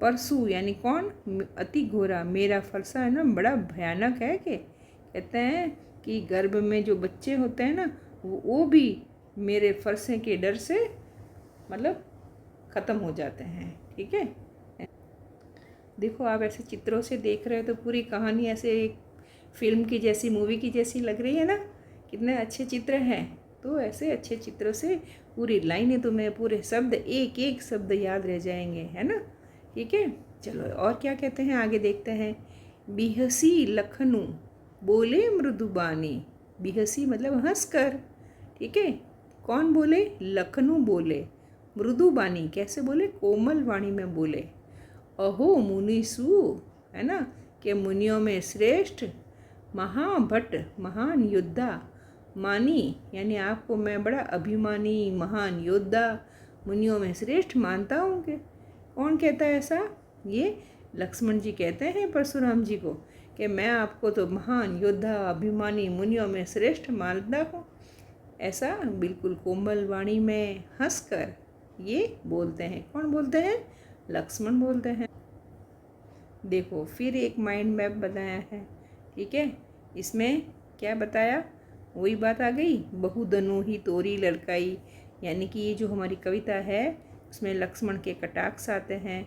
परसु यानी कौन, अति घोरा, मेरा फरसा है ना बड़ा भयानक है। कि कहते हैं कि गर्भ में जो बच्चे होते हैं ना वो भी मेरे फरसे के डर से मतलब ख़त्म हो जाते हैं। ठीक है, देखो आप ऐसे चित्रों से देख रहे हो तो पूरी कहानी ऐसे एक फिल्म की जैसी, मूवी की जैसी लग रही है ना, कितने अच्छे चित्र हैं। तो ऐसे अच्छे चित्रों से पूरी लाइनें तुम्हें, पूरे शब्द, एक एक शब्द याद रह जाएंगे, है ना। ठीक है, चलो और क्या कहते हैं आगे देखते हैं। बिहसी लखनऊ बोले मृदुबानी, बिहसी मतलब हंसकर। ठीक है, कौन बोले, लखनऊ बोले, मृदुबानी कैसे बोले, कोमल वाणी में बोले। अहो मुनिसु, है ना, कि मुनियों में श्रेष्ठ, महाभट्ट महान योद्धा, मानी यानी आपको मैं बड़ा अभिमानी महान योद्धा, मुनियों में श्रेष्ठ मानता हूँ। कि कौन कहता है ऐसा, ये लक्ष्मण जी कहते हैं परशुराम जी को कि मैं आपको तो महान योद्धा अभिमानी मुनियों में श्रेष्ठ मानता हूँ। ऐसा बिल्कुल कोमल वाणी में हंसकर ये बोलते हैं। कौन बोलते हैं, लक्ष्मण बोलते हैं। देखो फिर एक माइंड मैप बनाया है, ठीक है। इसमें क्या बताया, वही बात आ गई, बहुधनु ही तोरी लड़काई, यानी कि ये जो हमारी कविता है उसमें लक्ष्मण के कटाक्ष आते हैं,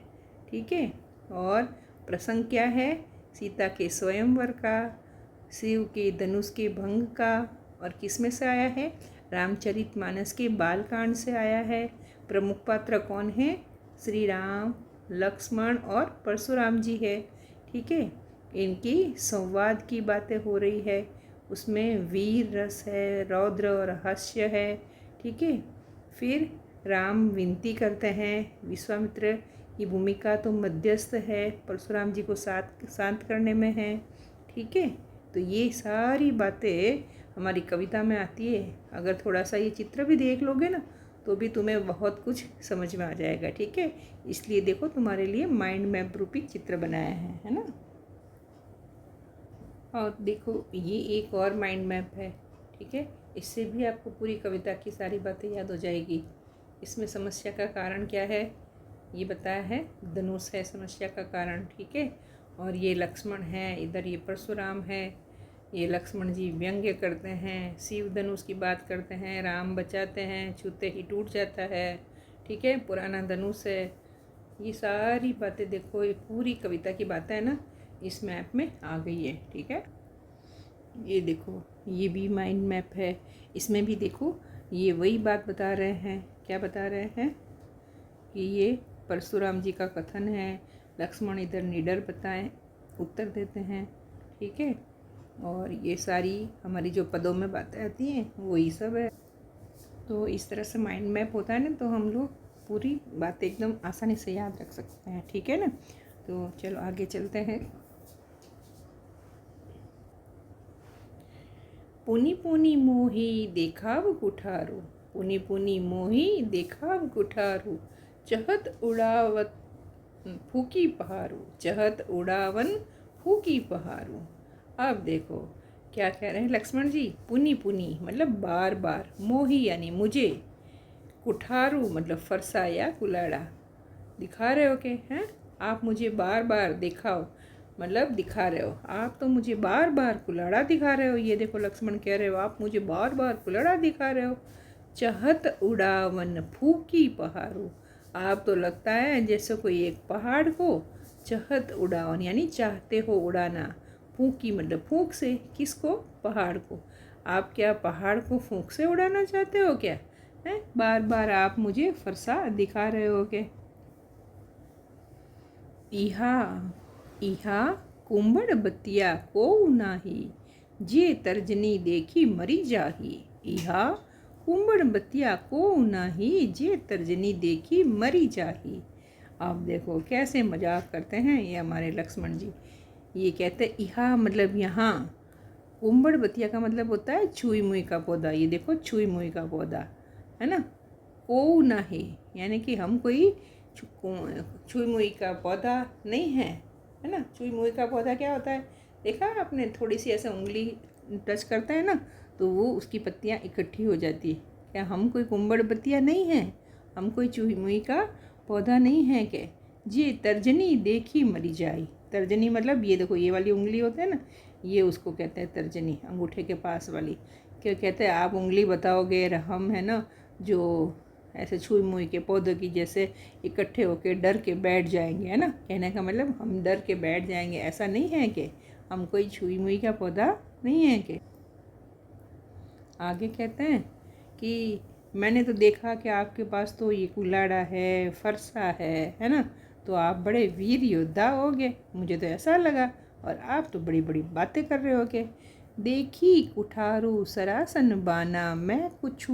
ठीक है। और प्रसंग क्या है, सीता के स्वयंवर का, शिव के धनुष के भंग का, और किस में से आया है, रामचरितमानस के बालकांड से आया है। प्रमुख पात्र कौन है, श्री राम, लक्ष्मण और परशुराम जी है, ठीक है। इनकी संवाद की बातें हो रही है, उसमें वीर रस है, रौद्र और हास्य है, ठीक है। फिर राम विनती करते हैं, विश्वामित्र की भूमिका तो मध्यस्थ है, परशुराम जी को शांत करने में है, ठीक है। तो ये सारी बातें हमारी कविता में आती है। अगर थोड़ा सा ये चित्र भी देख लोगे ना तो भी तुम्हें बहुत कुछ समझ में आ जाएगा, ठीक है। इसलिए देखो तुम्हारे लिए माइंड मैप रूपी चित्र बनाया है ना। और देखो ये एक और माइंड मैप है, ठीक है। इससे भी आपको पूरी कविता की सारी बातें याद हो जाएगी। इसमें समस्या का कारण क्या है ये बताया है, धनुष है समस्या का कारण, ठीक है। और ये लक्ष्मण है, इधर ये परशुराम है। ये लक्ष्मण जी व्यंग्य करते हैं, शिव धनुष की बात करते हैं, राम बचाते हैं, छूते ही टूट जाता है, ठीक है, पुराना धनुष है। ये सारी बातें देखो, ये पूरी कविता की बातें है ना इस मैप में आ गई है, ठीक है। ये देखो ये भी माइंड मैप है, इसमें भी देखो ये वही बात बता रहे हैं। क्या बता रहे हैं कि ये परशुराम जी का कथन है, लक्ष्मण इधर निडर बताएं उत्तर देते हैं, ठीक है। और ये सारी हमारी जो पदों में बातें आती हैं वही सब है। तो इस तरह से माइंड मैप होता है ना, तो हम लोग पूरी बातें एकदम आसानी से याद रख सकते हैं, ठीक है ना। तो चलो आगे चलते हैं। पुनि पुनि मोही देखाव कुठारू, पुनि पुनि मोही देखाव कुठारू, चहत उड़ावत फूकी पहारू, चहत उड़ावन फूकी पहारू। अब देखो क्या कह रहे हैं लक्ष्मण जी, पुनि पुनि मतलब बार बार, मोही यानी मुझे, कुठारू मतलब फरसा या कुलाड़ा, दिखा रहे हो के हैं आप मुझे बार बार दिखाओ, मतलब दिखा रहे हो आप तो मुझे बार बार कुलाड़ा दिखा रहे हो। ये देखो लक्ष्मण कह रहे हो आप मुझे बार बार कुलाड़ा दिखा रहे हो। चहत उड़ावन फूकी पहाड़ू, आप तो लगता है जैसे कोई एक पहाड़ को चहत उड़ावन यानी चाहते हो उड़ाना, फूकी मतलब फूंक से, किसको, पहाड़ को। आप क्या पहाड़ को फूंक से उड़ाना चाहते हो क्या, हैं बार बार आप मुझे फरसा दिखा रहे हो क्या। इहा इहा कुंबड़ बतिया को नाही, जे तर्जनी देखी मरी जाही। इहा कुंबड़ बतिया को नाही, जे तर्जनी देखी मरी जाही। आप देखो कैसे मजाक करते हैं ये हमारे लक्ष्मण जी। ये कहते हैं इहा मतलब यहाँ, कुंबड़ बतिया का मतलब होता है छुई मुई का पौधा। ये देखो छुई मुई का पौधा है ना, को नाही यानी कि हम कोई छुई मुई का पौधा नहीं है ना। छुई मुई का पौधा क्या होता है, देखा आपने, थोड़ी सी ऐसे उंगली टच करता है ना तो वो उसकी पत्तियाँ इकट्ठी हो जाती है। क्या हम कोई कुंबड़ बतिया नहीं हैं, हम कोई छुई मुई का पौधा नहीं है क्या। जी तर्जनी देखी मरी जाई, तर्जनी मतलब ये देखो ये वाली उंगली होता है ना, ये उसको कहते हैं तर्जनी, अंगूठे के पास वाली। क्या कहते हैं आप उंगली बताओगे, हम है ना जो ऐसे छुई मुई के पौधों की जैसे इकट्ठे होके डर के बैठ जाएंगे, है ना। कहने का मतलब हम डर के बैठ जाएंगे, ऐसा नहीं है कि हम कोई छुई मुई का पौधा नहीं है कि। आगे कहते हैं कि मैंने तो देखा कि आपके पास तो ये कुल्हाड़ा है, फरसा है ना, तो आप बड़े वीर योद्धा होगे, मुझे तो ऐसा लगा। और आप तो बड़ी बड़ी बातें कर रहे हो कि देखी कुठारू सरासन बाना, मैं कुछ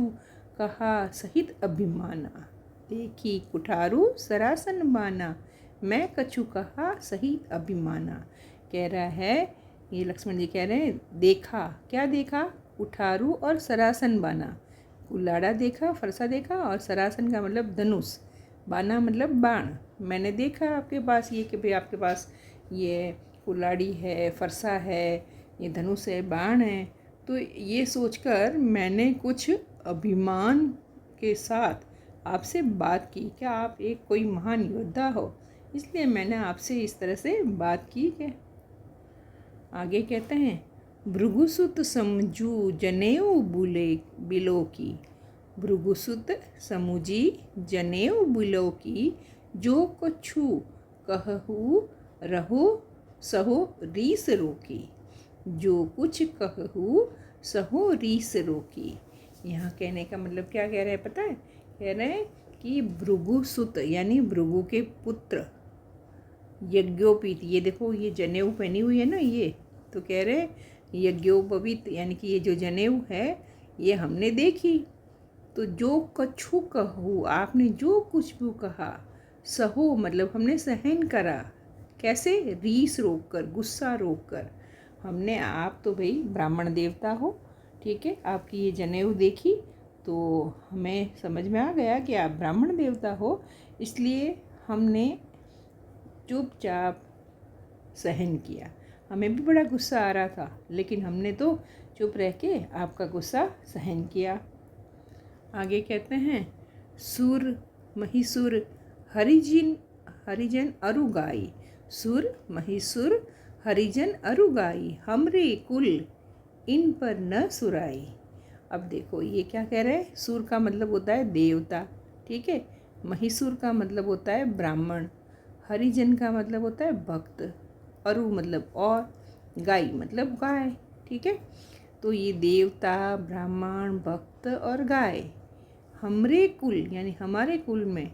कहा सहित अभिमाना। देखी कुठारू सरासन बाना, मैं कछु कहा सहित अभिमाना। कह रहा है ये लक्ष्मण जी कह रहे हैं देखा, क्या देखा, कुठारू और सरासन बाना, कुल्हाड़ा देखा, फरसा देखा, और सरासन का मतलब धनुष, बाना मतलब बाण। मैंने देखा आपके पास ये कि भाई आपके पास ये कुल्हाड़ी है, फरसा है, ये धनुष है, बाण है। तो ये सोचकर मैंने कुछ अभिमान के साथ आपसे बात की, क्या आप एक कोई महान योद्धा हो, इसलिए मैंने आपसे इस तरह से बात की है। आगे कहते हैं, भृगुसुत समझू जनेऊ बुले बिलो की। भृगुसुत समुझी जनेऊ बिलो की, जो कछु कहू रहो सहो रीस रोकी। जो कुछ कहू सहो रीस रोकी। यहाँ कहने का मतलब क्या कह रहे हैं पता है? कह रहे हैं कि भृगुसुत यानी भृगु के पुत्र यज्ञोपवीत, ये देखो ये जनेऊ पहनी हुई है ना, ये तो कह रहे यज्ञोपवीत यानी कि ये जो जनेऊ है ये हमने देखी। तो जो कछु कहू, आपने जो कुछ भी कहा, सहो मतलब हमने सहन करा। कैसे? रीस रोक कर, गुस्सा रोक कर हमने। आप तो भाई ब्राह्मण देवता हो, ठीक है, आपकी ये जनेऊ देखी तो हमें समझ में आ गया कि आप ब्राह्मण देवता हो, इसलिए हमने चुपचाप सहन किया। हमें भी बड़ा गुस्सा आ रहा था, लेकिन हमने तो चुप रह के आपका गुस्सा सहन किया। आगे कहते हैं, सुर महिसुर हरिजन अरुगाई। सुर महिसुर हरिजन अरुगाई, हमरे कुल इन पर न सुराई। अब देखो ये क्या कह रहे हैं? सुर का मतलब होता है देवता, ठीक है। महिसुर का मतलब होता है ब्राह्मण। हरिजन का मतलब होता है भक्त। अरु मतलब और, गाय मतलब गाय, ठीक है। तो ये देवता, ब्राह्मण, भक्त और गाय हमरे कुल यानी हमारे कुल में,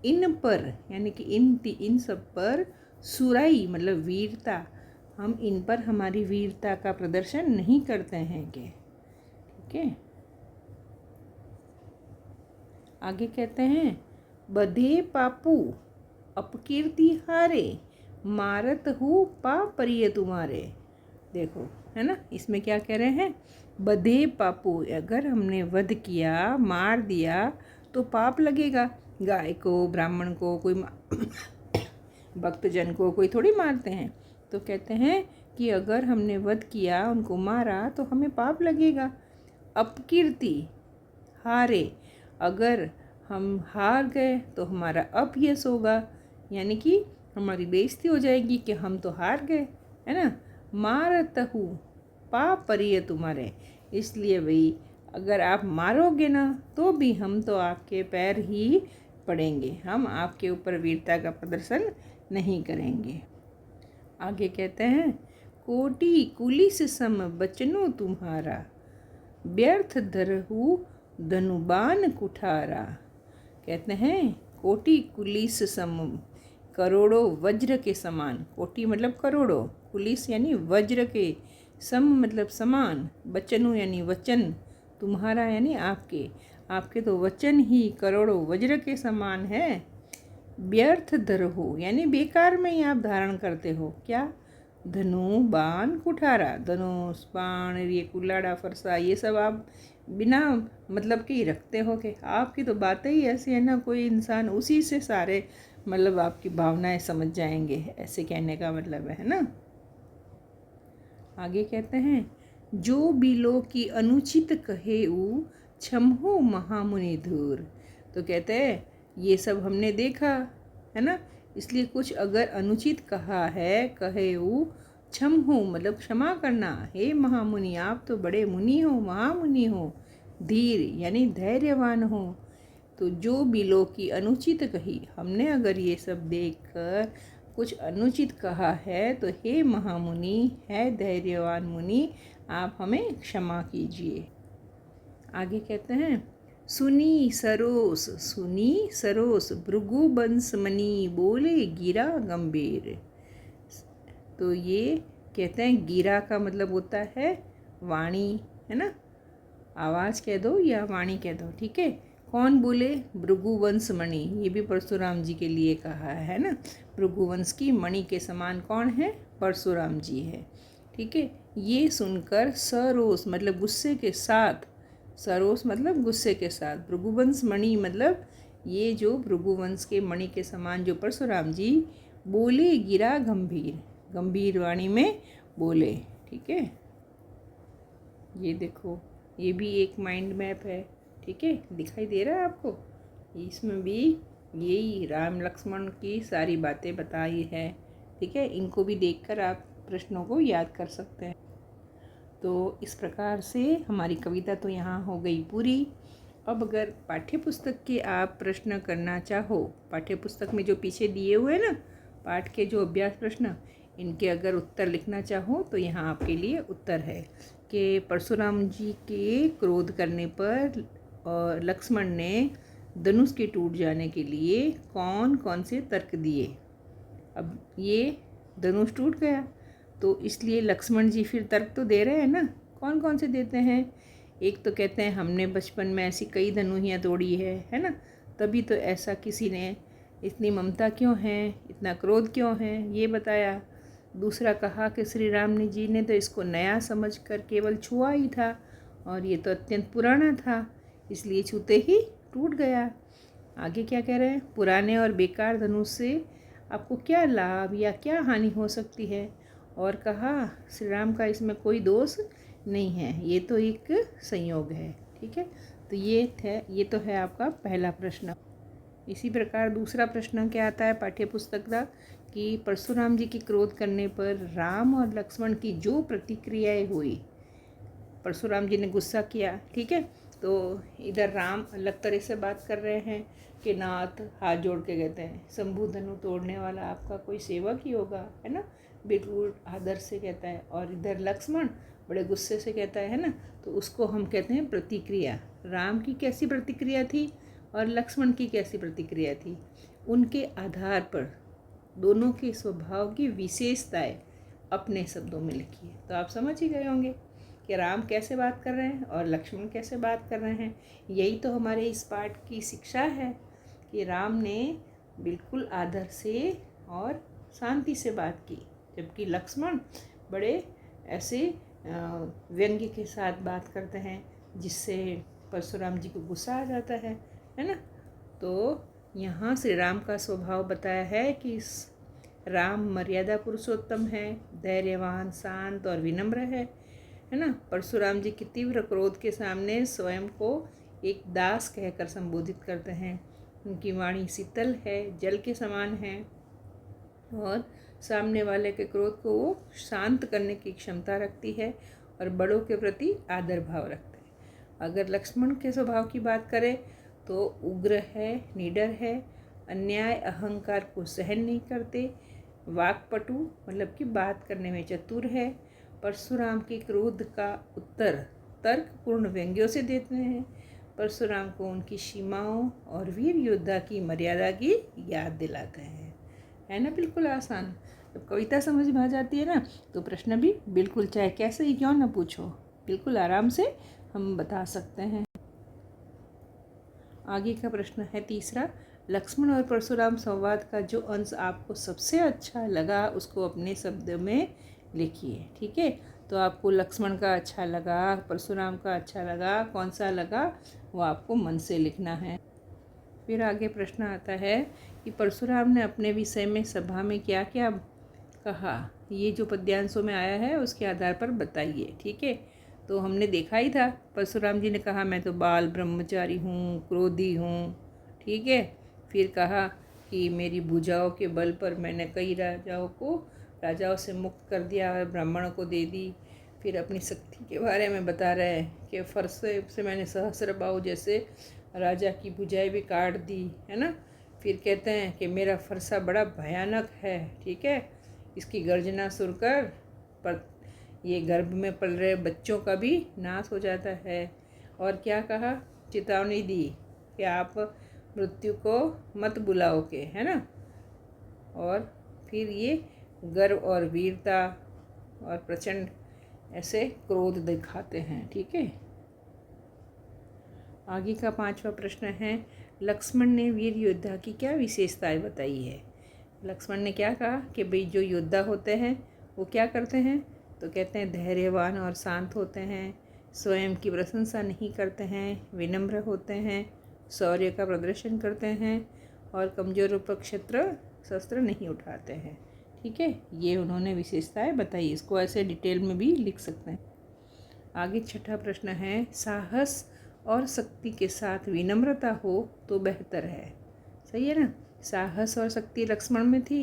इन पर यानी कि इन सब पर, सुराई मतलब वीरता, हम इन पर हमारी वीरता का प्रदर्शन नहीं करते हैं के, ठीक है। आगे कहते हैं, बधे पापू अपकीर्ति हारे, मारत हूँ पाप परिय तुम्हारे। देखो है ना, इसमें क्या कह रहे हैं? बधे पापू, अगर हमने वध किया, मार दिया तो पाप लगेगा। गाय को, ब्राह्मण को, कोई भक्तजन को कोई थोड़ी मारते हैं। तो कहते हैं कि अगर हमने वध किया, उनको मारा तो हमें पाप लगेगा। अपकीर्ति हारे, अगर हम हार गए तो हमारा अपयश होगा, यानी कि हमारी बेइज्जती हो जाएगी कि हम तो हार गए, है ना। मारतहु पाप परिय तुम्हारे, इसलिए भाई अगर आप मारोगे ना तो भी हम तो आपके पैर ही पड़ेंगे, हम आपके ऊपर वीरता का प्रदर्शन नहीं करेंगे। आगे कहते हैं, कोटि कुलिस सम बचनो तुम्हारा, व्यर्थ धरहु धनुबान कुठारा। कहते हैं कोटि कुलिस सम, करोड़ों वज्र के समान। कोटि मतलब करोड़ों, कुलिस यानी वज्र के, सम मतलब समान, बचनु यानी वचन, तुम्हारा यानी आपके, आपके तो वचन ही करोड़ों वज्र के समान है। व्यर्थ धरहु यानी बेकार में ही आप धारण करते हो। क्या? धनु बाण कुठारा, धनुष बाण, ये कुल्हाड़ा फरसा, ये सब आप बिना मतलब के ही रखते हो। कि आपकी तो बातें ही ऐसी है ना, कोई इंसान उसी से सारे मतलब आपकी भावनाएं समझ जाएंगे, ऐसे कहने का मतलब है ना। आगे कहते हैं, जो बिलो की अनुचित कहे उ, क्षमहो महामुनि धूर। तो कहते हैं ये सब हमने देखा है ना, इसलिए कुछ अगर अनुचित कहा है, कहे उ, क्षम हो मतलब क्षमा करना, हे महामुनि आप तो बड़े मुनि हो, महामुनि हो, धीर यानी धैर्यवान हो। तो जो बिलो की अनुचित कही, हमने अगर ये सब देखकर कुछ अनुचित कहा है तो हे महामुनि, है धैर्यवान मुनि, आप हमें क्षमा कीजिए। आगे कहते हैं, सुनी सरोस भृगु बंसमणि, बोले गिरा गंभीर। तो ये कहते हैं गिरा का मतलब होता है वाणी, है ना, आवाज़ कह दो या वाणी कह दो, ठीक है। कौन बोले? भृगुवंश मणि, ये भी परशुराम जी के लिए कहा है ना। भृगुवंश की मणि के समान कौन है? परशुराम जी है, ठीक है। ये सुनकर सरोस मतलब गुस्से के साथ, सरोस मतलब गुस्से के साथ, भृगुवंश मणि मतलब ये जो भृगुवंश के मणि के समान जो परशुराम जी बोले, गिरा गंभीर, गंभीर वाणी में बोले, ठीक है। ये देखो ये भी एक माइंड मैप है, ठीक है, दिखाई दे रहा है आपको। इसमें भी यही राम लक्ष्मण की सारी बातें बताई है। ठीक है, इनको भी देखकर आप प्रश्नों को याद कर सकते हैं। तो इस प्रकार से हमारी कविता तो यहाँ हो गई पूरी। अब अगर पाठ्य पुस्तक के आप प्रश्न करना चाहो, पाठ्य पुस्तक में जो पीछे दिए हुए ना पाठ के जो अभ्यास प्रश्न, इनके अगर उत्तर लिखना चाहो तो यहाँ आपके लिए उत्तर है कि परशुराम जी के क्रोध करने पर लक्ष्मण ने धनुष के टूट जाने के लिए कौन कौन से तर्क दिए। अब ये धनुष टूट गया तो इसलिए लक्ष्मण जी फिर तर्क तो दे रहे हैं ना, कौन कौन से देते हैं। एक तो कहते हैं हमने बचपन में ऐसी कई धनुहियाँ तोड़ी है ना, तभी तो ऐसा किसी ने, इतनी ममता क्यों है, इतना क्रोध क्यों है, ये बताया। दूसरा कहा कि श्री राम जी ने तो इसको नया समझकर केवल छुआ ही था और ये तो अत्यंत पुराना था, इसलिए छूते ही टूट गया। आगे क्या कह रहे हैं, पुराने और बेकार धनुष से आपको क्या लाभ या क्या हानि हो सकती है। और कहा श्री राम का इसमें कोई दोष नहीं है, ये तो एक संयोग है। ठीक है, तो ये तो है आपका पहला प्रश्न। इसी प्रकार दूसरा प्रश्न क्या आता है पाठ्य पुस्तक का कि परशुराम जी के क्रोध करने पर राम और लक्ष्मण की जो प्रतिक्रियाएं हुई, परशुराम जी ने गुस्सा किया। ठीक है, तो इधर राम अलग तरह से बात कर रहे हैं कि नाथ हाथ जोड़ के कहते हैं शंभु धनु तोड़ने वाला आपका कोई सेवक ही होगा, है ना, बिल्कुल आदर से कहता है। और इधर लक्ष्मण बड़े गुस्से से कहता है ना, तो उसको हम कहते हैं प्रतिक्रिया। राम की कैसी प्रतिक्रिया थी और लक्ष्मण की कैसी प्रतिक्रिया थी, उनके आधार पर दोनों के स्वभाव की विशेषताएं अपने शब्दों में लिखी है। तो आप समझ ही गए होंगे कि राम कैसे बात कर रहे हैं और लक्ष्मण कैसे बात कर रहे हैं। यही तो हमारे इस पाठ की शिक्षा है कि राम ने बिल्कुल आदर से और शांति से बात की, जबकि लक्ष्मण बड़े ऐसे व्यंग्य के साथ बात करते हैं जिससे परशुराम जी को गुस्सा आ जाता है ना। तो यहाँ श्री राम का स्वभाव बताया है कि राम मर्यादा पुरुषोत्तम है, धैर्यवान, शांत और विनम्र है ना। परशुराम जी की तीव्र क्रोध के सामने स्वयं को एक दास कहकर संबोधित करते हैं। उनकी वाणी शीतल है, जल के समान है और सामने वाले के क्रोध को वो शांत करने की क्षमता रखती है और बड़ों के प्रति आदर भाव रखते हैं। अगर लक्ष्मण के स्वभाव की बात करें तो उग्र है, निडर है, अन्याय अहंकार को सहन नहीं करते, वाक्पटु मतलब कि बात करने में चतुर है। परशुराम के क्रोध का उत्तर तर्कपूर्ण व्यंग्यों से देते हैं। परशुराम को उनकी सीमाओं और वीर योद्धा की मर्यादा की याद दिलाते हैं। है ना, बिल्कुल आसान। जब कविता समझ में आ जाती है ना, तो प्रश्न भी बिल्कुल चाहे कैसे ही क्यों ना पूछो, बिल्कुल आराम से हम बता सकते हैं। आगे का प्रश्न है तीसरा, लक्ष्मण और परशुराम संवाद का जो अंश आपको सबसे अच्छा लगा उसको अपने शब्द में लिखिए। ठीक है, तो आपको लक्ष्मण का अच्छा लगा, परशुराम का अच्छा लगा, कौन सा लगा वो आपको मन से लिखना है। फिर आगे प्रश्न आता है कि परशुराम ने अपने विषय में सभा में क्या क्या कहा, ये जो पद्यांशों में आया है उसके आधार पर बताइए। ठीक है, तो हमने देखा ही था, परशुराम जी ने कहा मैं तो बाल ब्रह्मचारी हूँ, क्रोधी हूँ। ठीक है, फिर कहा कि मेरी भुजाओं के बल पर मैंने कई राजाओं से मुक्त कर दिया और ब्राह्मणों को दे दी। फिर अपनी शक्ति के बारे में बता रहे हैं कि फरसे से मैंने सहस्र बाहु जैसे राजा की भुजाएं भी काट दी, है ना। फिर कहते हैं कि मेरा फरसा बड़ा भयानक है। ठीक है, इसकी गर्जना सुनकर पर ये गर्भ में पल रहे बच्चों का भी नाश हो जाता है। और क्या कहा, चेतावनी दी कि आप मृत्यु को मत बुलाओ के, है ना। और फिर ये गर्व और वीरता और प्रचंड ऐसे क्रोध दिखाते हैं। ठीक है, आगे का पांचवा प्रश्न है, लक्ष्मण ने वीर योद्धा की क्या विशेषताएं बताई है। लक्ष्मण ने क्या कहा कि भाई जो योद्धा होते हैं वो क्या करते हैं, तो कहते हैं धैर्यवान और शांत होते हैं, स्वयं की प्रशंसा नहीं करते हैं, विनम्र होते हैं, शौर्य का प्रदर्शन करते हैं और कमजोरों पर शस्त्र नहीं उठाते हैं। ठीक है, ये उन्होंने विशेषताएं बताई, इसको ऐसे डिटेल में भी लिख सकते हैं। आगे छठा प्रश्न है, साहस और शक्ति के साथ विनम्रता हो तो बेहतर है। सही है ना। साहस और शक्ति लक्ष्मण में थी,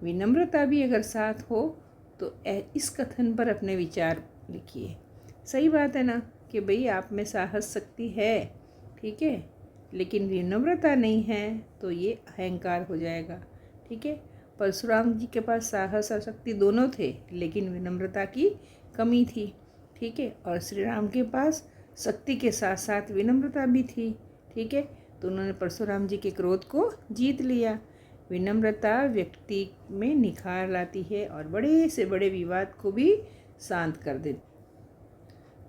विनम्रता भी अगर साथ हो तो इस कथन पर अपने विचार लिखिए। सही बात है ना कि भाई आप में साहस शक्ति है, ठीक है, लेकिन विनम्रता नहीं है तो ये अहंकार हो जाएगा, ठीक है। परशुराम जी के पास साहस और शक्ति दोनों थे, लेकिन विनम्रता की कमी थी, ठीक है। और श्री राम के पास शक्ति के साथ साथ विनम्रता भी थी, ठीक है। तो उन्होंने परशुराम जी के क्रोध को जीत लिया। विनम्रता व्यक्ति में निखार लाती है और बड़े से बड़े विवाद को भी शांत कर देती।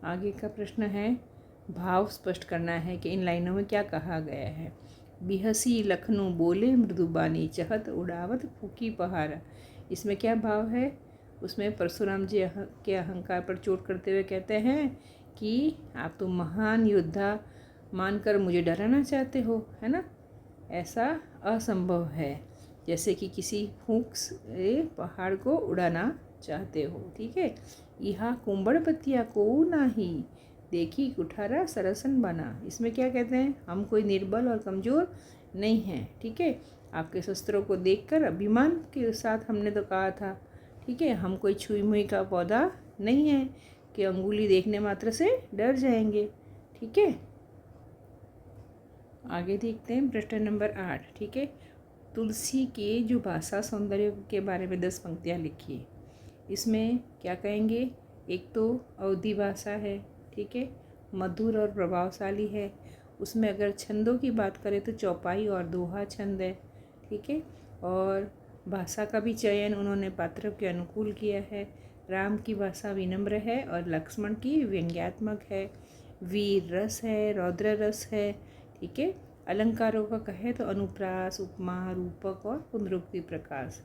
आगे का प्रश्न है, भाव स्पष्ट करना है कि इन लाइनों में क्या कहा गया है। बिहसी लखनऊ बोले मृदुबानी चहत उड़ावत फूकी पहाड़। इसमें क्या भाव है? उसमें परशुराम जी के अहंकार पर चोट करते हुए कहते हैं कि आप तो महान योद्धा मानकर मुझे डराना चाहते हो, है ना। ऐसा असंभव है, जैसे कि किसी फूंक से पहाड़ को उड़ाना चाहते हो, ठीक है। यहाँ कुंभड़पतिया को नाही देखी कुठारा सरसन बना। इसमें क्या कहते हैं? हम कोई निर्बल और कमज़ोर नहीं हैं, ठीक है। आपके शस्त्रों को देखकर अभिमान के साथ हमने तो कहा था, ठीक है। हम कोई छुई मुई का पौधा नहीं है कि अंगुली देखने मात्र से डर जाएंगे, ठीक है। आगे देखते हैं प्रश्न नंबर 8, ठीक है। तुलसी के जो भाषा सौंदर्य के बारे में 10 पंक्तियाँ लिखिए। इसमें क्या कहेंगे? एक तो अवधी भाषा है, ठीक है, मधुर और प्रभावशाली है। उसमें अगर छंदों की बात करें तो चौपाई और दोहा छंद है, ठीक है। और भाषा का भी चयन उन्होंने पात्रों के अनुकूल किया है। राम की भाषा विनम्र है और लक्ष्मण की व्यंग्यात्मक है। वीर रस है, रौद्र रस है, ठीक है। अलंकारों का कहे तो अनुप्रास, उपमा, रूपक और पुनरुक्ति प्रकाश।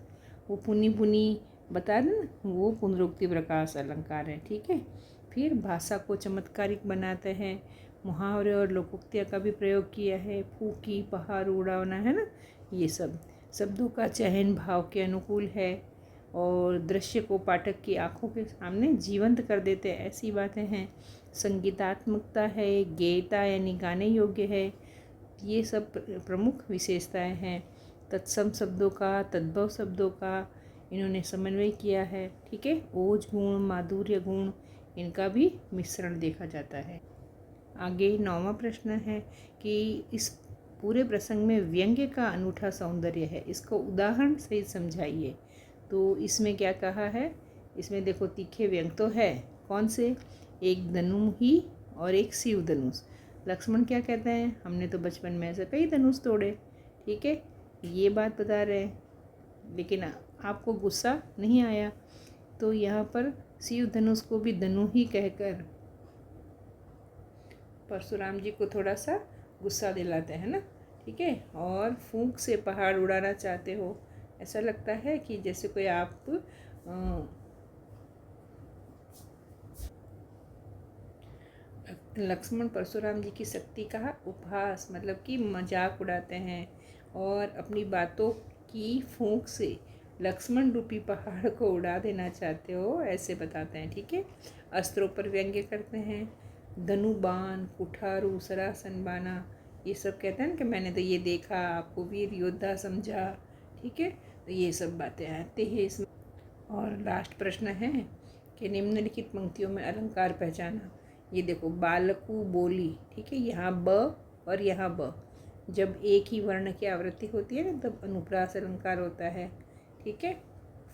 वो पुनी पुनी बता दें ना, वो पुनरुक्ति प्रकाश अलंकार है, ठीक है। फिर भाषा को चमत्कारिक बनाते हैं। मुहावरे और लोकोक्तियाँ का भी प्रयोग किया है। फूकी, पहाड़ उड़ाना, है ना, ये सब शब्दों का चयन भाव के अनुकूल है और दृश्य को पाठक की आंखों के सामने जीवंत कर देते हैं, ऐसी बातें हैं। संगीतात्मकता है, गेयता यानी गाने योग्य है, ये सब प्रमुख विशेषताएं हैं। तत्सम शब्दों का, तद्भव शब्दों का इन्होंने समन्वय किया है, ठीक है। ओज गुण, माधुर्य गुण, इनका भी मिश्रण देखा जाता है। आगे 9वां प्रश्न है कि इस पूरे प्रसंग में व्यंग्य का अनूठा सौंदर्य है, इसको उदाहरण सहित समझाइए। तो इसमें क्या कहा है? इसमें देखो तीखे व्यंग तो है, कौन से? एक धनु ही और एक शिव धनुष। लक्ष्मण क्या कहते हैं? हमने तो बचपन में ऐसे कई धनुष तोड़े, ठीक है, ये बात बता रहे हैं, लेकिन आपको गुस्सा नहीं आया। तो यहाँ पर शिव धनुष को भी धनु ही कहकर परशुराम जी को थोड़ा सा गुस्सा दिलाते हैं ना, ठीक है। और फूंक से पहाड़ उड़ाना चाहते हो, ऐसा लगता है कि जैसे कोई आप लक्ष्मण परशुराम जी की शक्ति का उपहास मतलब कि मजाक उड़ाते हैं और अपनी बातों की फूंक से लक्ष्मण रूपी पहाड़ को उड़ा देना चाहते हो, ऐसे बताते हैं, ठीक है। अस्त्रों पर व्यंग्य करते हैं। धनु बाण, कुठारू, सरासन बाना, ये सब कहते हैं ना कि मैंने तो ये देखा, आपको वीर योद्धा समझा, ठीक है। तो ये सब बातें आती है इसमें। और लास्ट प्रश्न है कि निम्नलिखित पंक्तियों में अलंकार पहचाना। ये देखो, बालकू बोली, ठीक है, यहाँ ब और यहाँ ब, जब एक ही वर्ण की आवृत्ति होती है ना तब अनुप्रास अलंकार होता है, ठीक है।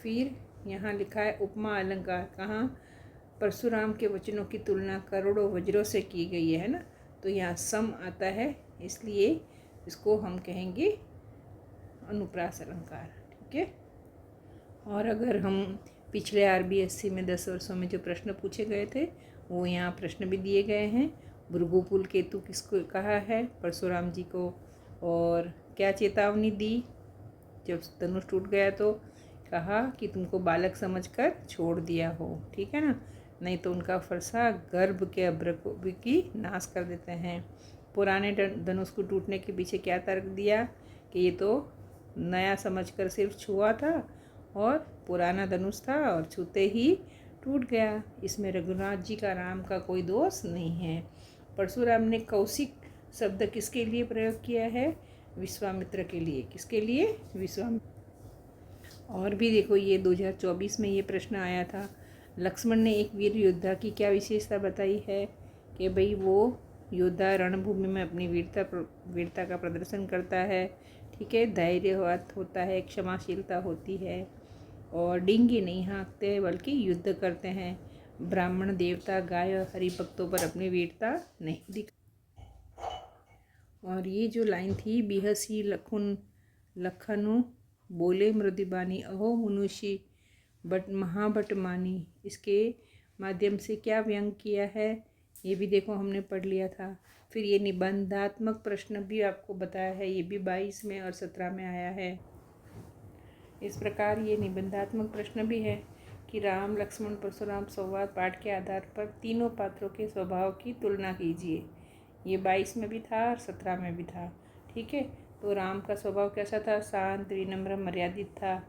फिर यहाँ लिखा है उपमा अलंकार, कहाँ? परशुराम के वचनों की तुलना करोड़ों वज्रों से की गई है ना, तो यहाँ सम आता है, इसलिए इसको हम कहेंगे अनुप्रास अलंकार, ठीक है। और अगर हम पिछले RBSC में 10 वर्षों में जो प्रश्न पूछे गए थे वो यहाँ प्रश्न भी दिए गए हैं। भृगुकुल केतु किसको कहा है? परशुराम जी को। और क्या चेतावनी दी जब धनुष टूट गया? तो कहा कि तुमको बालक समझकर छोड़ दिया हो, ठीक है ना, नहीं तो उनका फरसा गर्भ के अभ्र को भी नाश कर देते हैं। पुराने धनुष को टूटने के पीछे क्या तर्क दिया कि ये तो नया समझकर सिर्फ छुआ था और पुराना धनुष था और छूते ही टूट गया, इसमें रघुनाथ जी का राम का कोई दोष नहीं है। परशुराम ने कौशिक शब्द किसके लिए प्रयोग किया है? विश्वामित्र के लिए। किसके लिए? विश्वामित्र। और भी देखो, ये 2024 में ये प्रश्न आया था। लक्ष्मण ने एक वीर योद्धा की क्या विशेषता बताई है? कि भाई वो योद्धा रणभूमि में अपनी वीरता का प्रदर्शन करता है। ठीक है, धैर्यवत होता है, क्षमाशीलता होती है, और डींगे नहीं हाँकते बल्कि युद्ध करते हैं। ब्राह्मण, देवता, गाय और हरिभक्तों पर अपनी वीरता नहीं दिख। और ये जो लाइन थी, बिहसी लखनु बोले मृदुबानी अहो मनुष्य बट महाबट मानी, इसके माध्यम से क्या व्यंग किया है ये भी देखो हमने पढ़ लिया था। फिर ये निबंधात्मक प्रश्न भी आपको बताया है, ये भी 22 में और 17 में आया है। इस प्रकार ये निबंधात्मक प्रश्न भी है कि राम लक्ष्मण परशुराम संवाद पाठ के आधार पर तीनों पात्रों के स्वभाव की तुलना कीजिए। ये 22 में भी था और 17 में भी था। ठीक है, तो राम का स्वभाव कैसा था? शांत, विनम्र, मर्यादित था।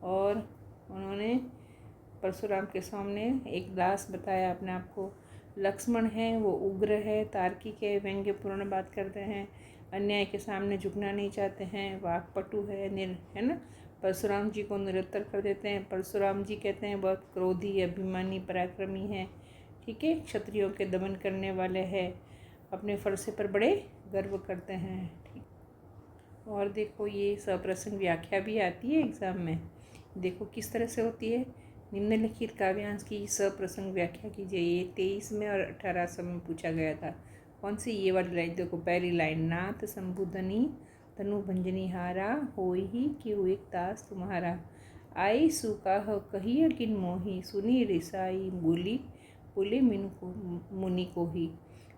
और उन्होंने परशुराम के सामने एक दास बताया अपने आप को। लक्ष्मण है वो उग्र है, तार्किक है, व्यंग्यपूर्ण बात करते हैं, अन्याय के सामने झुकना नहीं चाहते हैं, वाकपटु है ना। परशुराम जी को निरुत्तर कर देते हैं। परशुराम जी कहते हैं बहुत क्रोधी, अभिमानी, पराक्रमी है। ठीक है, क्षत्रियों के दमन करने वाले हैं, अपने फरसे पर बड़े गर्व करते हैं। ठीक, और देखो ये सप्रसंग व्याख्या भी आती है एग्ज़ाम में। देखो किस तरह से होती है। निम्नलिखित काव्यांश की सप्रसंग व्याख्या कीजिए। ये 23 में और 1800 में पूछा गया था। कौन सी? ये वाली लाइन देखो, पहली लाइन, नाथ संबुधनी तनु भंजनी हारा होई ही क्यों एक दास तुम्हारा, आई सुकाह कहिए किन मोही, सुनी रिसाई बोली बोले मुनि को ही।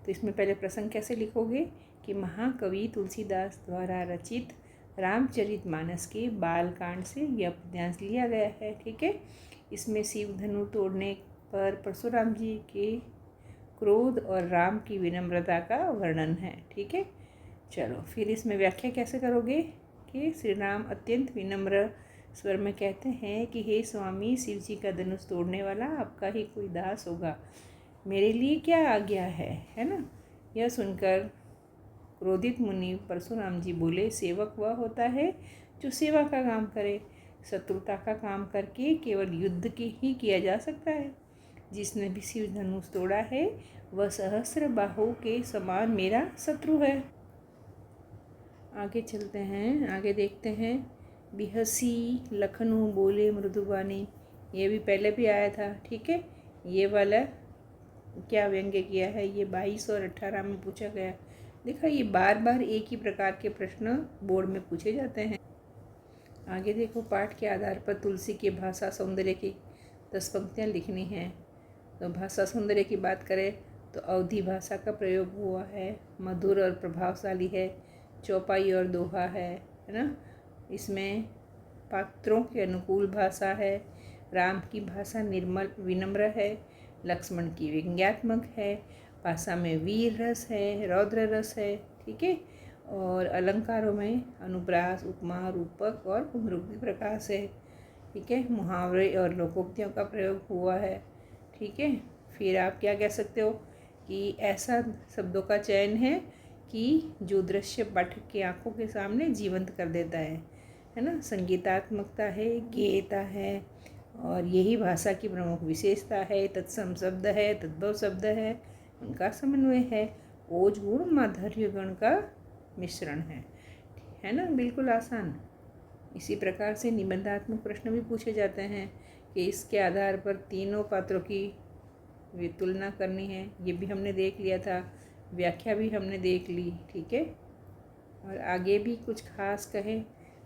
तो इसमें पहले प्रसंग कैसे लिखोगे कि महाकवि तुलसीदास द्वारा रचित रामचरितमानस के बालकांड से यह उपन्यास लिया गया है। ठीक है, इसमें शिव धनु तोड़ने पर परशुराम जी के क्रोध और राम की विनम्रता का वर्णन है। ठीक है, चलो फिर इसमें व्याख्या कैसे करोगे कि श्री राम अत्यंत विनम्र स्वर में कहते हैं कि हे स्वामी, शिव जी का धनुष तोड़ने वाला आपका ही कोई दास होगा, मेरे लिए क्या आज्ञा है ना। यह सुनकर क्रोधित मुनि परशुराम जी बोले, सेवक वह होता है जो सेवा का काम करे, शत्रुता का काम करके केवल युद्ध की ही किया जा सकता है। जिसने भी शिव धनुष तोड़ा है वह सहस्र बाहु के समान मेरा शत्रु है। आगे चलते हैं, आगे देखते हैं। बिहसी लखनऊ बोले मृदुबानी, ये भी पहले भी आया था। ठीक है, ये वाला क्या व्यंग्य किया है, ये 22 और 18 में पूछा गया। देखा, ये बार बार एक ही प्रकार के प्रश्न बोर्ड में पूछे जाते हैं। आगे देखो, पाठ के आधार पर तुलसी के भाषा सौंदर्य की 10 पंक्तियाँ लिखनी हैं। तो भाषा सौंदर्य की बात करें तो अवधी भाषा का प्रयोग हुआ है, मधुर और प्रभावशाली है, चौपाई और दोहा है ना। इसमें पात्रों के अनुकूल भाषा है। राम की भाषा निर्मल विनम्र है, लक्ष्मण की व्यंग्यात्मक है, भाषा में वीर रस है, रौद्र रस है। ठीक है, और अलंकारों में अनुप्रास, उपमा, रूपक और पुनरुक्ति प्रकाश है। ठीक है, मुहावरे और लोकोक्तियों का प्रयोग हुआ है। ठीक है, फिर आप क्या कह सकते हो कि ऐसा शब्दों का चयन है कि जो दृश्य पाठक की आंखों के सामने जीवंत कर देता है ना। संगीतात्मकता है, गेयता है, और यही भाषा की प्रमुख विशेषता है। तत्सम शब्द है, तद्भव शब्द है, उनका समन्वय है। ओज गुण माधुर्य गुण का मिश्रण है ना। बिल्कुल आसान। इसी प्रकार से निबंधात्मक प्रश्न भी पूछे जाते हैं कि इसके आधार पर तीनों पात्रों की तुलना करनी है। ये भी हमने देख लिया था, व्याख्या भी हमने देख ली। ठीक है, और आगे भी कुछ खास कहे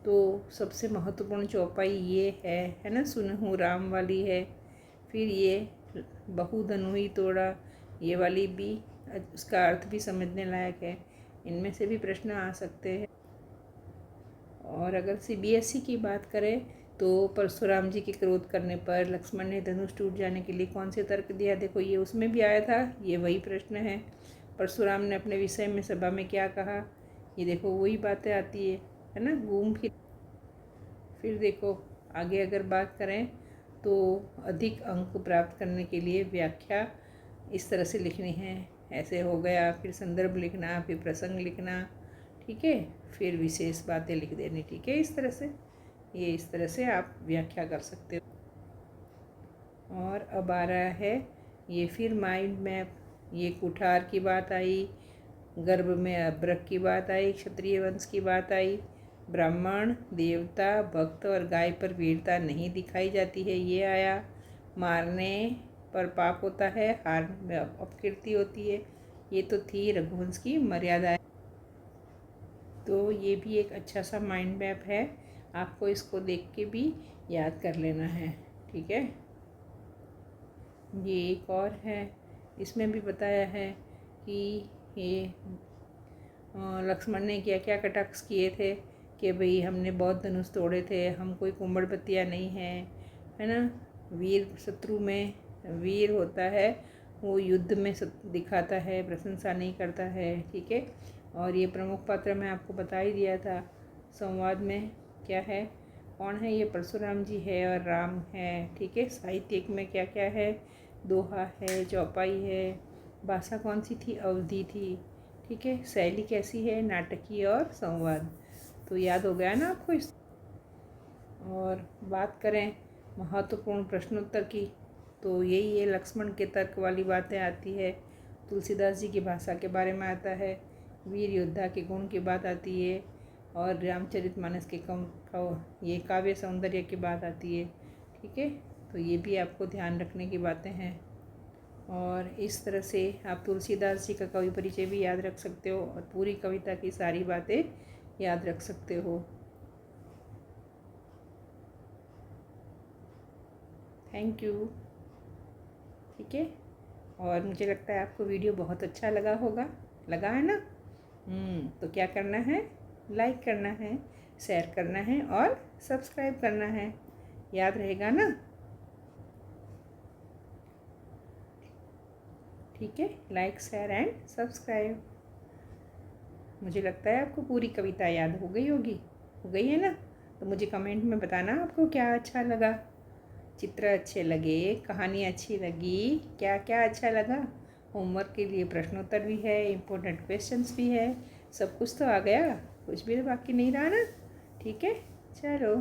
तो सबसे महत्वपूर्ण चौपाई ये है ना, सुनहु राम वाली है। फिर ये बहु धनु ही तोड़ा, ये वाली भी उसका अर्थ भी समझने लायक है। इनमें से भी प्रश्न आ सकते हैं। और अगर CBSE की बात करें तो परशुराम जी के क्रोध करने पर लक्ष्मण ने धनुष टूट जाने के लिए कौन से तर्क दिया? देखो, ये उसमें भी आया था, ये वही प्रश्न है। परशुराम ने अपने विषय में सभा में क्या कहा, ये देखो वही बातें आती है ना, घूम फिर देखो आगे अगर बात करें तो अधिक अंक प्राप्त करने के लिए व्याख्या इस तरह से लिखनी है, ऐसे हो गया। फिर संदर्भ लिखना, फिर प्रसंग लिखना। ठीक है। फिर विशेष बातें लिख देनी, ठीक है। इस तरह से, ये इस तरह से आप व्याख्या कर सकते हो। और अब आ रहा है ये फिर माइंड मैप। ये कुठार की बात आई, गर्भ में अभ्रक की बात आई, क्षत्रिय वंश की बात आई, ब्राह्मण, देवता, भक्त और गाय पर वीरता नहीं दिखाई जाती है, ये आया। मारने पर पाप होता है, हारने में अपकीर्ति होती है, ये तो थी रघुवंश की मर्यादा। तो ये भी एक अच्छा सा माइंड मैप है, आपको इसको देख के भी याद कर लेना है, ठीक है। ये एक और है, इसमें भी बताया है कि ये लक्ष्मण ने क्या क्या कटाक्ष किए थे कि भाई हमने बहुत धनुष तोड़े थे, हम कोई कुंभड़पतिया नहीं हैं, है ना। वीर शत्रु में वीर होता है, वो युद्ध में दिखाता है, प्रशंसा नहीं करता है, ठीक है। और ये प्रमुख पात्र मैं आपको बता ही दिया था संवाद में क्या है, कौन है, ये परशुराम जी है और राम है, ठीक है। साहित्यिक में क्या क्या है, दोहा है, चौपाई है, भाषा कौन सी थी, अवधि थी, ठीक है। शैली कैसी है, नाटकीय और संवाद। तो याद हो गया ना आपको इस। और बात करें महत्वपूर्ण प्रश्नोत्तर की, तो यही है, लक्ष्मण के तर्क वाली बातें आती है, तुलसीदास जी की भाषा के बारे में आता है, वीर योद्धा के गुण की बात आती है, और रामचरितमानस के ये काव्य सौंदर्य की बात आती है, ठीक है। तो ये भी आपको ध्यान रखने की बातें हैं। और इस तरह से आप तुलसीदास जी का कवि परिचय भी याद रख सकते हो और पूरी कविता की सारी बातें याद रख सकते हो। थैंक यू, ठीक है। और मुझे लगता है आपको वीडियो बहुत अच्छा लगा होगा, लगा है ना। तो क्या करना है, लाइक करना है, शेयर करना है और सब्सक्राइब करना है, याद रहेगा ना, ठीक है। Like, share and subscribe. मुझे लगता है आपको पूरी कविता याद हो गई होगी, हो गई है ना। तो मुझे कमेंट में बताना आपको क्या अच्छा लगा, चित्र अच्छे लगे, कहानी अच्छी लगी, क्या क्या अच्छा लगा। होमवर्क के लिए प्रश्नोत्तर भी है, इम्पोर्टेंट क्वेश्चंस भी है, सब कुछ तो आ गया, कुछ भी तो बाकी नहीं रहा ना, ठीक है। चलो।